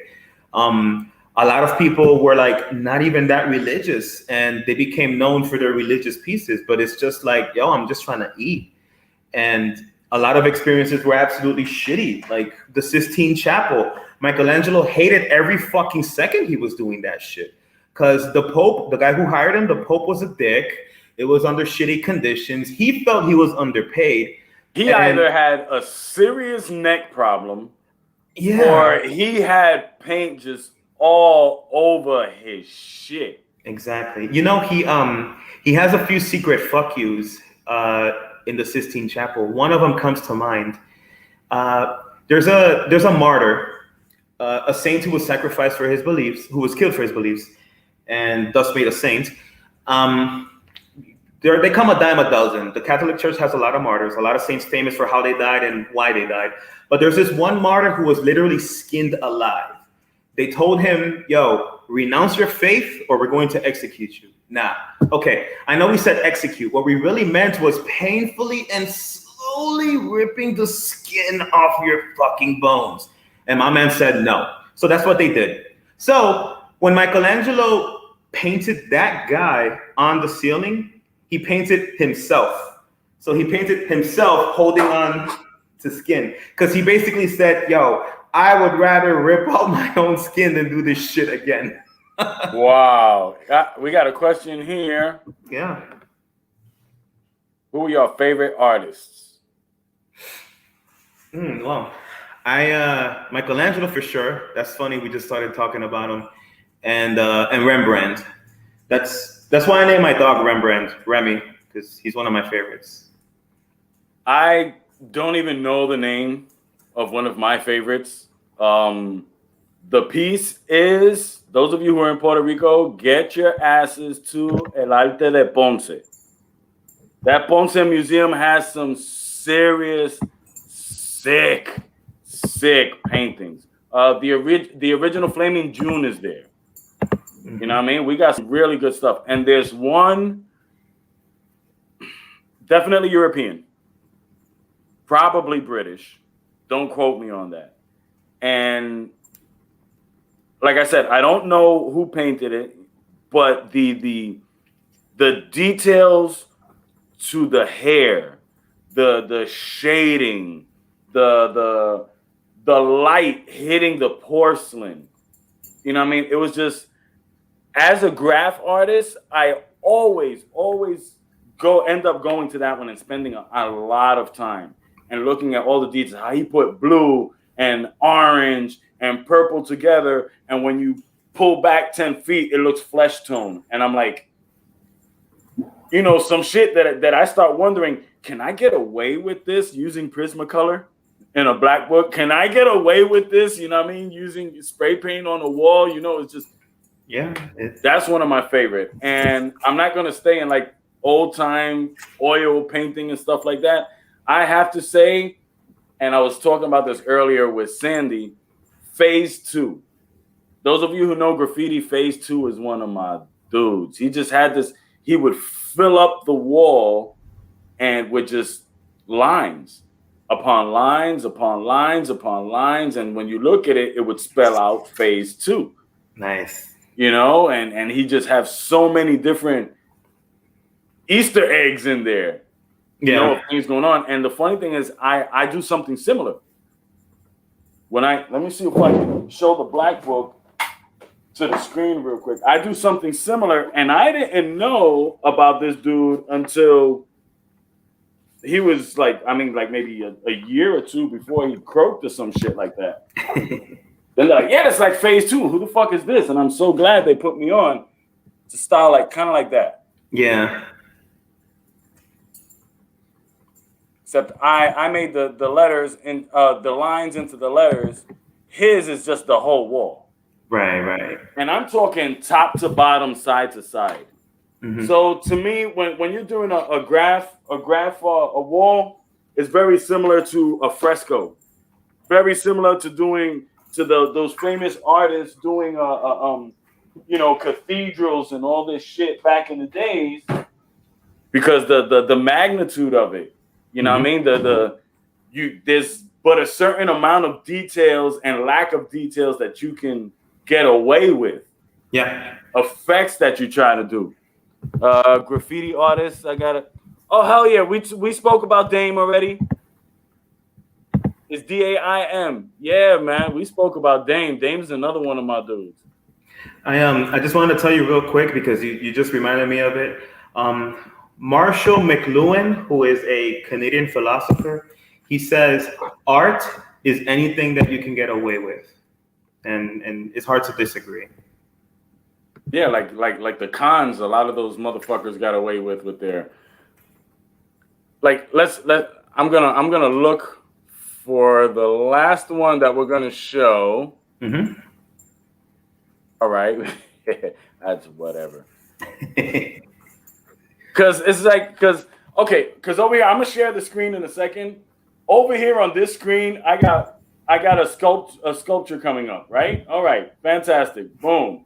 A lot of people were like not even that religious, and they became known for their religious pieces. But it's just like, yo, I'm just trying to eat. And a lot of experiences were absolutsistine shitty, like the Sistine Chapel. Michelangelo hated every fucking second he was doing that shit. Because the Pope, the guy who hired him, the Pope was a dick. It was under shitty conditions. He felt he was underpaid. He either had a serious neck problem, or he had paint just all over his shit. Exactly. You know, he has a few secret fuck yous in the Sistine Chapel. One of them comes to mind. There's a martyr, a saint who was sacrificed for his beliefs, who was killed for his beliefs, and thus made a saint. They come a dime a dozen. The Catholic Church has a lot of martyrs, a lot of saints famous for how they died and why they died. But there's this one martyr who was literally skinned alive. They told him, yo, renounce your faith or we're going to execute you. Nah, okay, I know we said execute. What we really meant was painfully and slowly ripping the skin off your fucking bones. And my man said no. So that's what they did. So when Michelangelo painted that guy on the ceiling, he painted himself. So he painted himself holding on to skin. Because he basically said, yo, I would rather rip out my own skin than do this shit again. Wow. We got a question here. Yeah. Who are your favorite artists? Well, Michelangelo for sure. That's funny. We just started talking about him, and Rembrandt. That's why I named my dog Rembrandt, Remy, because he's one of my favorites. I don't even know the name of one of my favorites. The piece is, those of you who are in Puerto Rico, get your asses to El Arte de Ponce. That Ponce Museum has some serious, sick paintings. The original Flaming June is there. You know what I mean? We got some really good stuff. And there's one, definitely European, probably British. Don't quote me on that. And like I said, I don't know who painted it, but the details to the hair, the shading, the light hitting the porcelain. You know what I mean? It was just, as a graph artist, I always end up going to that one and spending a lot of time and looking at all the details, how he put blue and orange and purple together, and when you pull back 10 feet, it looks flesh tone. And I'm like, you know, some shit that I start wondering, can I get away with this using Prismacolor in a black book? Can I get away with this, you know what I mean, using spray paint on a wall? You know, it's just, yeah, that's one of my favorite. And I'm not going to stay in like old time oil painting and stuff like that. I have to say, and I was talking about this earlier with Sandy, Phase 2. Those of you who know graffiti, Phase 2 is one of my dudes. He just had this, he would fill up the wall and with just lines upon lines upon lines upon lines. And when you look at it, it would spell out Phase 2. Nice. You know, and he just has so many different Easter eggs in there. You know, of things going on. And the funny thing is, I do something similar. Let me see if I can show the black book to the screen real quick. I do something similar, and I didn't know about this dude until he was like maybe a year or two before he croaked or some shit like that. They're like, yeah, it's like Phase 2. Who the fuck is this? And I'm so glad they put me on to style like kind of like that. Yeah. Except I made the letters and the lines into the letters. His is just the whole wall. Right. And I'm talking top to bottom, side to side. Mm-hmm. So to me, when you're doing a wall, it's very similar to a fresco. Very similar to those famous artists doing cathedrals and all this shit back in the days, because the magnitude of it. You know what I mean? There's but a certain amount of details and lack of details that you can get away with. Yeah. Effects that you try to do. Graffiti artists, I got it. Oh hell yeah, we spoke about Dame already. It's DAIM. Yeah, man, we spoke about Dame. Dame's another one of my dudes. I just wanted to tell you real quick because you just reminded me of it. Marshall McLuhan, who is a Canadian philosopher, he says art is anything that you can get away with, and it's hard to disagree. Yeah, like the cons, a lot of those motherfuckers got away with their. I'm gonna look for the last one that we're gonna show. Mm-hmm. All right, that's whatever. Because over here, I'm gonna share the screen in a second. Over here on this screen, I got a sculpture coming up, right? All right, fantastic, boom.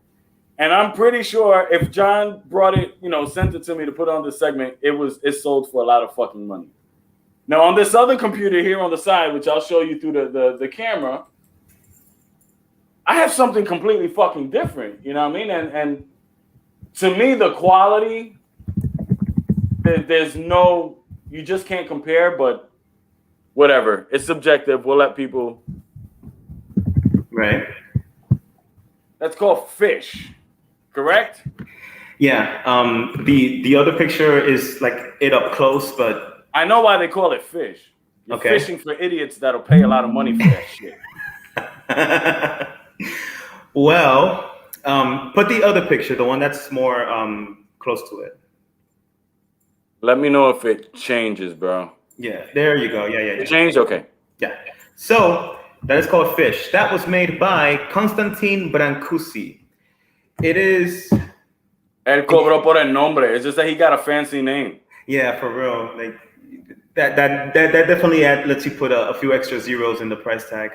And I'm pretty sure if John brought it, sent it to me to put on this segment, it sold for a lot of fucking money. Now on this other computer here on the side, which I'll show you through the camera, I have something completely fucking different. You know what I mean? And to me, the quality. You just can't compare, but whatever. It's subjective. We'll let people. Right. That's called Fish, correct? Yeah. The other picture is like it up close, but I know why they call it Fish. You're fishing for idiots that'll pay a lot of money for that shit. Well, put the other picture, the one that's more close to it. Let me know if it changes, bro. Yeah, there you go. Yeah. It changed? Okay. Yeah. So that is called Fish. That was made by Constantine Brancusi. It is. Él cobró por el nombre. It's just that he got a fancy name. Yeah, for real. Like that definitely lets you put a few extra zeros in the price tag.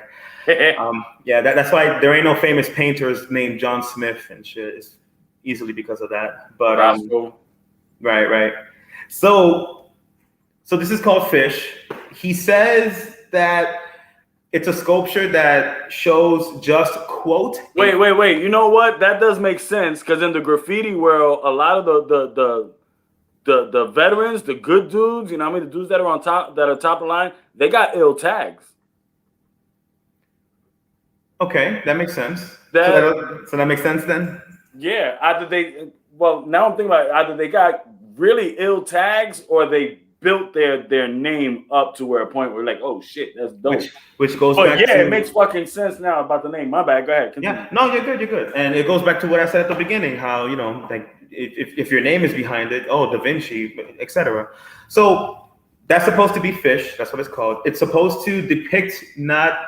Yeah, that's why there ain't no famous painters named John Smith and shit. It's easily because of that. But right. So this is called Fish. He says that it's a sculpture that shows just quote. Wait. You know what? That does make sense because in the graffiti world, a lot of the veterans, the good dudes, you know what I mean, the dudes that are on top, that are top of the line, they got ill tags. Okay, that makes sense. So that makes sense then? Yeah, now I'm thinking about either they got really ill tags or they built their name up to where a point where like, oh shit, that's dope. Which goes back to... it makes fucking sense now about the name. My bad, go ahead. Continue. Yeah, no, you're good. And it goes back to what I said at the beginning, how, you know, like if your name is behind it, Da Vinci, etc. So that's supposed to be Fish. That's what it's called. It's supposed to depict not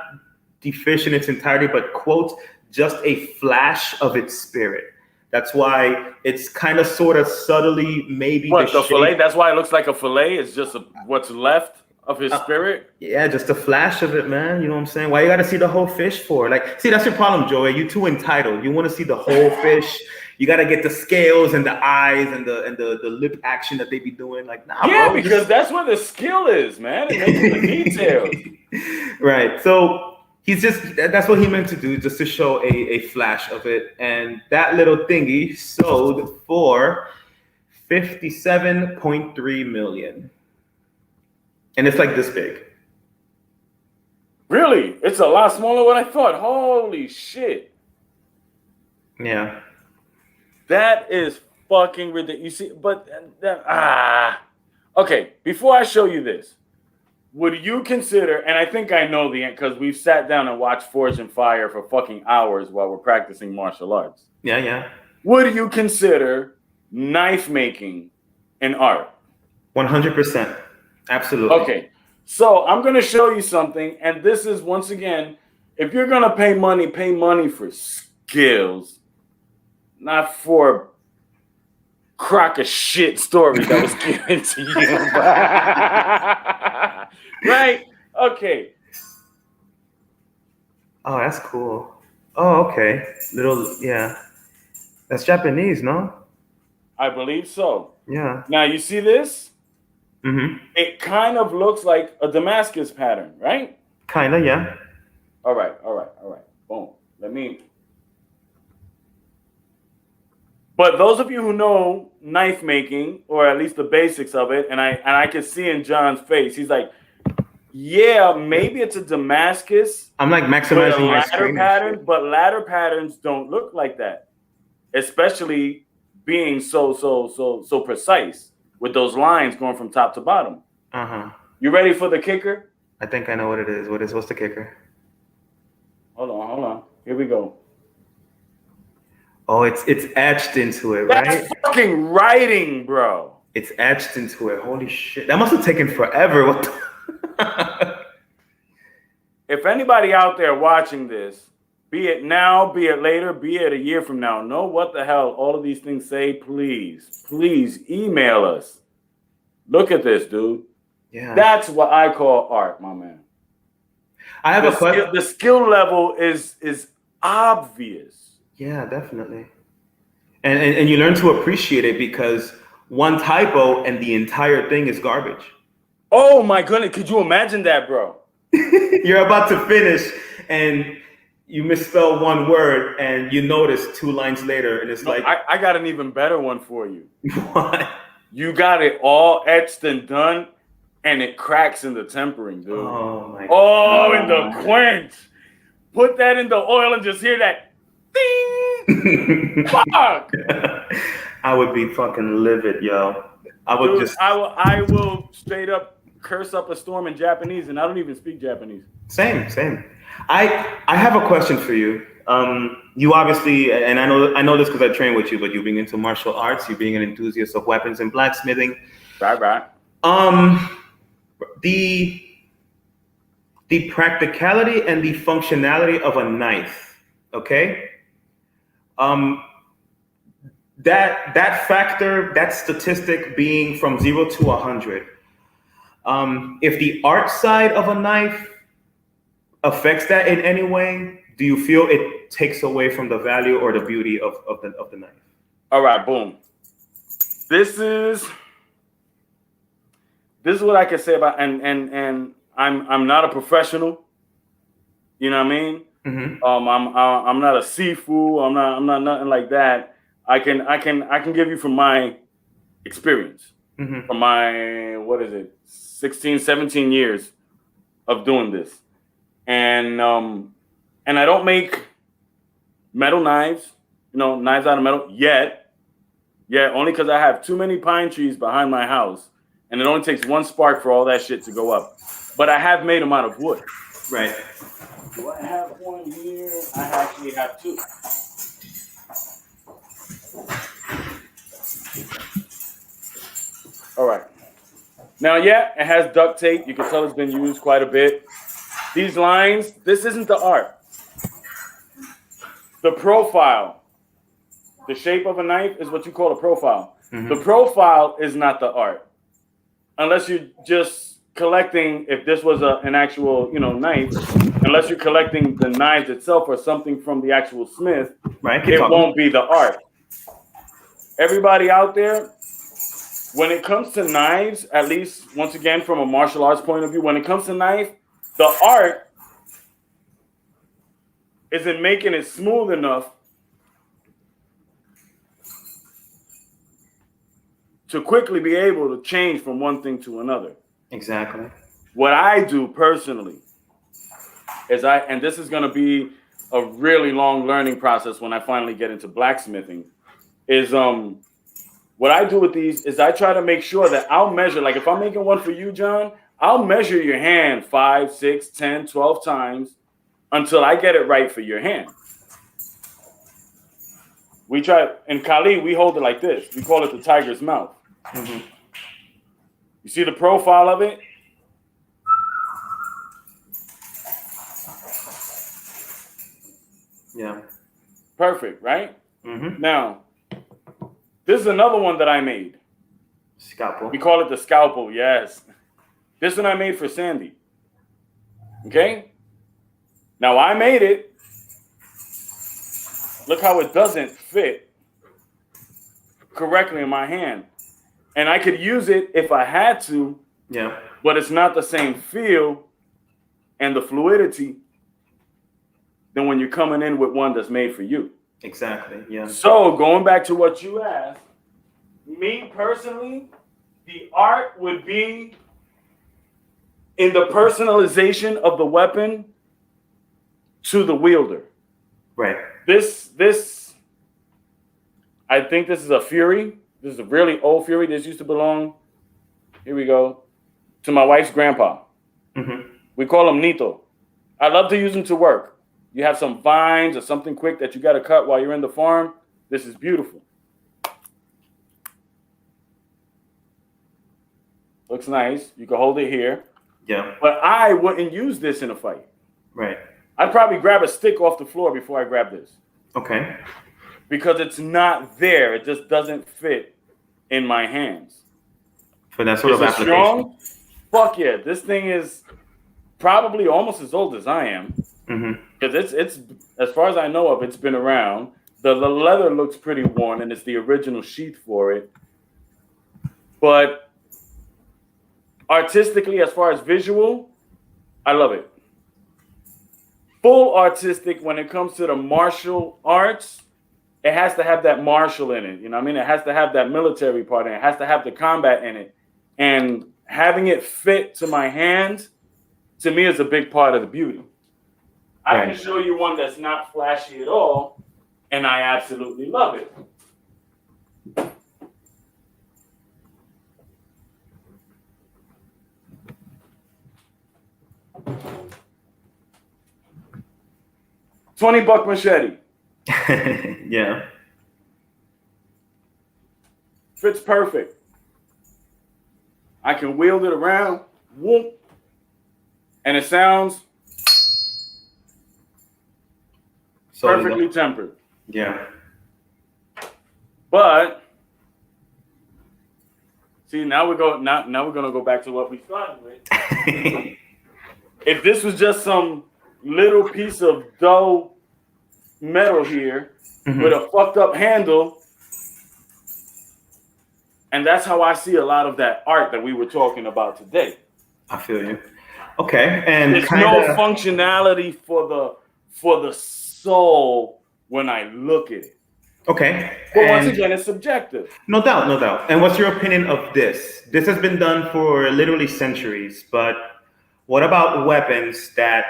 the fish in its entirety, but quote, just a flash of its spirit. That's why it's kind of sort of subtly maybe the fillet. That's why it looks like a fillet. It's just what's left of his spirit. Yeah, just a flash of it, man. You know what I'm saying? Why you got to see the whole fish for? Like, see, that's your problem, Joey. You too entitled. You want to see the whole fish. You got to get the scales and the eyes and the lip action that they be doing. Like, nah, yeah, bro, because that's where the skill is, man. It makes the details. Right. So that's what he meant to do, just to show a flash of it. And that little thingy sold for $57.3 million. And it's like this big. Really? It's a lot smaller than I thought. Holy shit. Yeah. That is fucking ridiculous. You see, but okay, before I show you this, would you consider, and I think I know the end because we've sat down and watched Forge and Fire for fucking hours while we're practicing martial arts. Yeah. Would you consider knife making an art? 100%. Absolutely. Okay. So I'm going to show you something. And this is, once again, if you're going to pay money for skills, not for crock of shit story that was given to you. Right? Okay. Oh, that's cool. Oh, okay. Yeah. That's Japanese, no? I believe so. Yeah. Now, you see this? Mm-hmm. It kind of looks like a Damascus pattern, right? Kind of, yeah. All right. Boom. But those of you who know knife making, or at least the basics of it, and I can see in John's face, he's like, yeah, maybe it's a Damascus. I'm like maximizing my ladder pattern, but ladder patterns don't look like that, especially being so precise with those lines going from top to bottom. Uh-huh. You ready for the kicker? I think I know what it is. What's the kicker? Hold on. Here we go. Oh, it's etched into it, right? That's fucking writing, bro. It's etched into it. Holy shit. That must have taken forever. What the... If anybody out there watching this, be it now, be it later, be it a year from now, know what the hell all of these things say, please email us. Look at this, dude. Yeah. That's what I call art, my man. I have a question. The skill level is obvious. Yeah, definitely. And you learn to appreciate it because one typo and the entire thing is garbage. Oh my goodness, could you imagine that, bro? You're about to finish and you misspell one word and you notice 2 lines later and it's like... I got an even better one for you. What? You got it all etched and done and it cracks in the tempering, dude. Oh my God. In the quench. Put that in the oil and just hear that ding. Fuck. I would be fucking livid, yo. I would... Dude, I will straight up curse up a storm in Japanese, and I don't even speak Japanese. Same. I have a question for you. You obviously, and I know this because I train with you, but you being into martial arts, you being an enthusiast of weapons and blacksmithing. Right. The practicality and the functionality of a knife, okay? That factor, that statistic being from 0 to 100. If the art side of a knife affects that in any way, do you feel it takes away from the value or the beauty of the knife? All right, boom. This is what I can say about, and I'm not a professional. You know what I mean? Mm-hmm. I'm not a sifu. I'm not nothing like that. I can give you from my experience, mm-hmm. from my 16, 17 years of doing this, and I don't make metal knives, knives out of metal yet, only because I have too many pine trees behind my house, and it only takes one spark for all that shit to go up. But I have made them out of wood. Right. Do I have one here? I actually have two. All right. Now, it has duct tape. You can tell it's been used quite a bit. These lines, this isn't the art. The profile, the shape of a knife is what you call a profile. Mm-hmm. The profile is not the art. Unless you're just collecting, if this was an actual, knife, unless you're collecting the knives itself or something from the actual smith, right? It won't be the art. Everybody out there, when it comes to knives, at least, once again, from a martial arts point of view, when it comes to knife, the art is in making it smooth enough to quickly be able to change from one thing to another. Exactly. What I do personally is and this is going to be a really long learning process when I finally get into blacksmithing, is what I do with these is I try to make sure that I'll measure, like if I'm making one for you, John, I'll measure your hand 5, 6, 10, 12 times until I get it right for your hand. We try, in Kali, we hold it like this. We call it the tiger's mouth. Mm-hmm. You see the profile of it? Yeah. Perfect, right? Mm-hmm. Now, this is another one that I made. Scalpel. We call it the scalpel, yes. This one I made for Sandy. Okay? Now, I made it. Look how it doesn't fit correctly in my hand. And I could use it if I had to. Yeah. But it's not the same feel and the fluidity than when you're coming in with one that's made for you. Exactly, yeah. So going back to what you asked, me personally, the art would be in the personalization of the weapon to the wielder. Right. This, I think this is a Fury. This is a really old Fury. This used to belong, here we go, to my wife's grandpa. Mm-hmm. We call him Nito. I love to use him to work. You have some vines or something quick that you got to cut while you're in the farm. This is beautiful. Looks nice. You can hold it here. Yeah. But I wouldn't use this in a fight. Right. I'd probably grab a stick off the floor before I grab this. Okay. Because it's not there. It just doesn't fit in my hands. For that sort of application. Strong? Fuck yeah. This thing is probably almost as old as I am. Because it's as far as I know of, it's been around. The leather looks pretty worn, and it's the original sheath for it. But artistically, as far as visual, I love it. Full artistic when it comes to the martial arts, it has to have that martial in it. You know what I mean? It has to have that military part in it. It has to have the combat in it. And having it fit to my hand, to me, is a big part of the beauty. I can show you one that's not flashy at all, and I absolutely love it. $20 machete. Yeah. Fits perfect. I can wield it around. Whoop. And it sounds perfectly tempered. Yeah. But see, now we're gonna go back to what we started with. If this was just some little piece of dull metal here with a fucked up handle, and that's how I see a lot of that art that we were talking about today. I feel you. Okay, and there's no functionality for the soul when I look at it. Okay. But once again, it's subjective. No doubt, no doubt. And what's your opinion of this? This has been done for literally centuries, but what about weapons that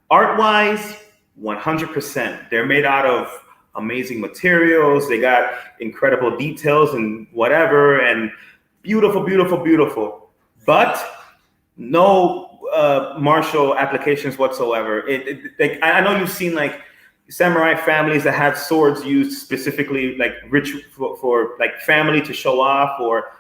art-wise, 100%, they're made out of amazing materials, they got incredible details and whatever, and beautiful, beautiful, beautiful, but no martial applications whatsoever. I know you've seen like samurai families that have swords used specifically like ritual for like family to show off, or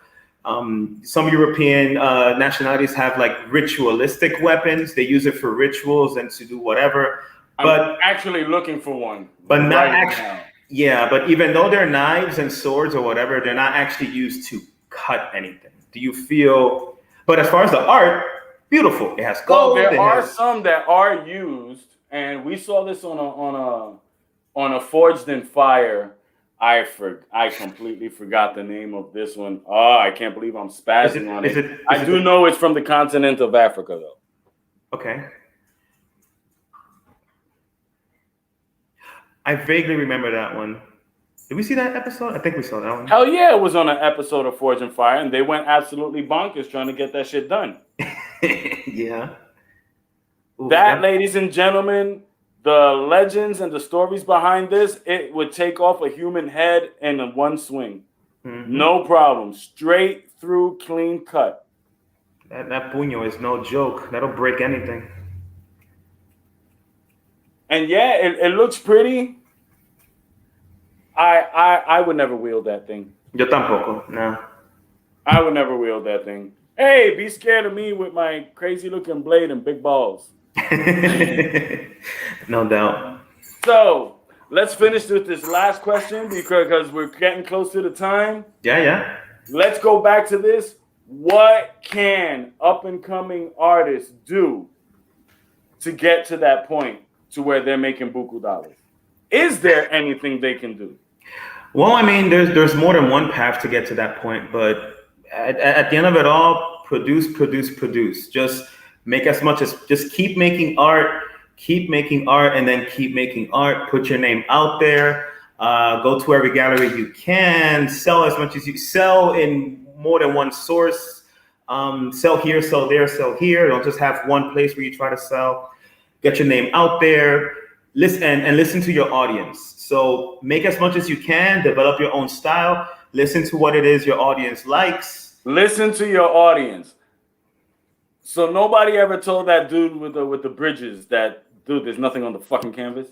some European nationalities have like ritualistic weapons. They use it for rituals and to do whatever. But I'm actually looking for one. But not actually. Yeah, but even though they're knives and swords or whatever, they're not actually used to cut anything. Do you feel? But as far as the art, beautiful. It has gold. There are some that are used. And we saw this on a Forged in Fire. I completely forgot the name of this one. Oh, I can't believe I'm spazzing on it. I do know it's from the continent of Africa, though. Okay. I vaguely remember that one. Did we see that episode? I think we saw that one. Hell yeah, it was on an episode of Forged in Fire, and they went absolutely bonkers trying to get that shit done. Yeah. Ooh, that, ladies and gentlemen, the legends and the stories behind this, it would take off a human head in one swing. Mm-hmm. No problem. Straight through, clean cut. That puño is no joke. That'll break anything. And yeah, it looks pretty. I would never wield that thing. Yo tampoco, no. I would never wield that thing. Hey, be scared of me with my crazy looking blade and big balls. No doubt. So let's finish with this last question because we're getting close to the time. Yeah. Let's go back to this. What can up and coming artists do to get to that point to where they're making buku dollars? Is there anything they can do? Well, I mean, there's more than one path to get to that point, but at the end of it all, produce. Just make as much as, just keep making art, and then keep making art. Put your name out there. Go to every gallery you can. Sell as much as you sell in more than one source. Sell here, sell there, sell here. Don't just have one place where you try to sell. Get your name out there. Listen to your audience. So make as much as you can. Develop your own style. Listen to what it is your audience likes. Listen to your audience. So nobody ever told that dude with the bridges that, dude, there's nothing on the fucking canvas?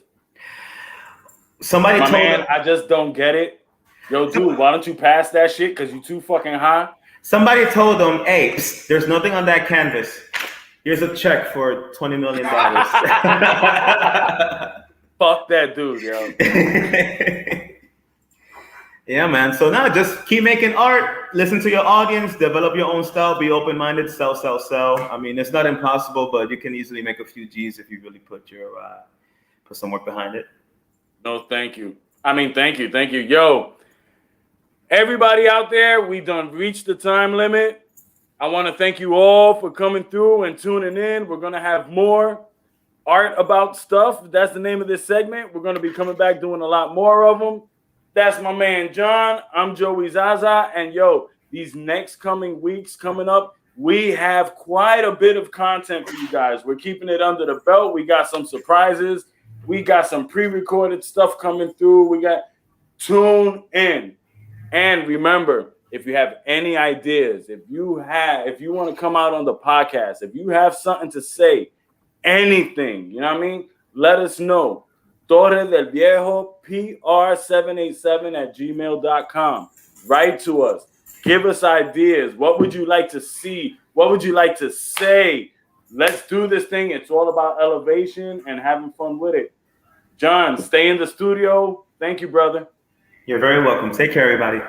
Somebody told him, I just don't get it. Yo, dude, why don't you pass that shit because you too fucking high? Somebody told them, hey, psst, there's nothing on that canvas. Here's a check for $20 million. Fuck that dude, yo. Yeah, man. So now just keep making art, listen to your audience, develop your own style, be open-minded, sell. I mean, it's not impossible, but you can easily make a few G's if you really put some work behind it. No, thank you. Thank you. Yo, everybody out there, we done reached the time limit. I want to thank you all for coming through and tuning in. We're going to have more art about stuff. That's the name of this segment. We're going to be coming back doing a lot more of them. That's my man, John. I'm Joey Zaza. And yo, these next coming weeks coming up, we have quite a bit of content for you guys. We're keeping it under the belt. We got some surprises. We got some pre-recorded stuff coming through. Tune in. And remember, if you have any ideas, if you want to come out on the podcast, if you have something to say, anything, you know what I mean? Let us know. Torre del Viejo, PR787@gmail.com. Write to us. Give us ideas. What would you like to see? What would you like to say? Let's do this thing. It's all about elevation and having fun with it. John, stay in the studio. Thank you, brother. You're very welcome. Take care, everybody.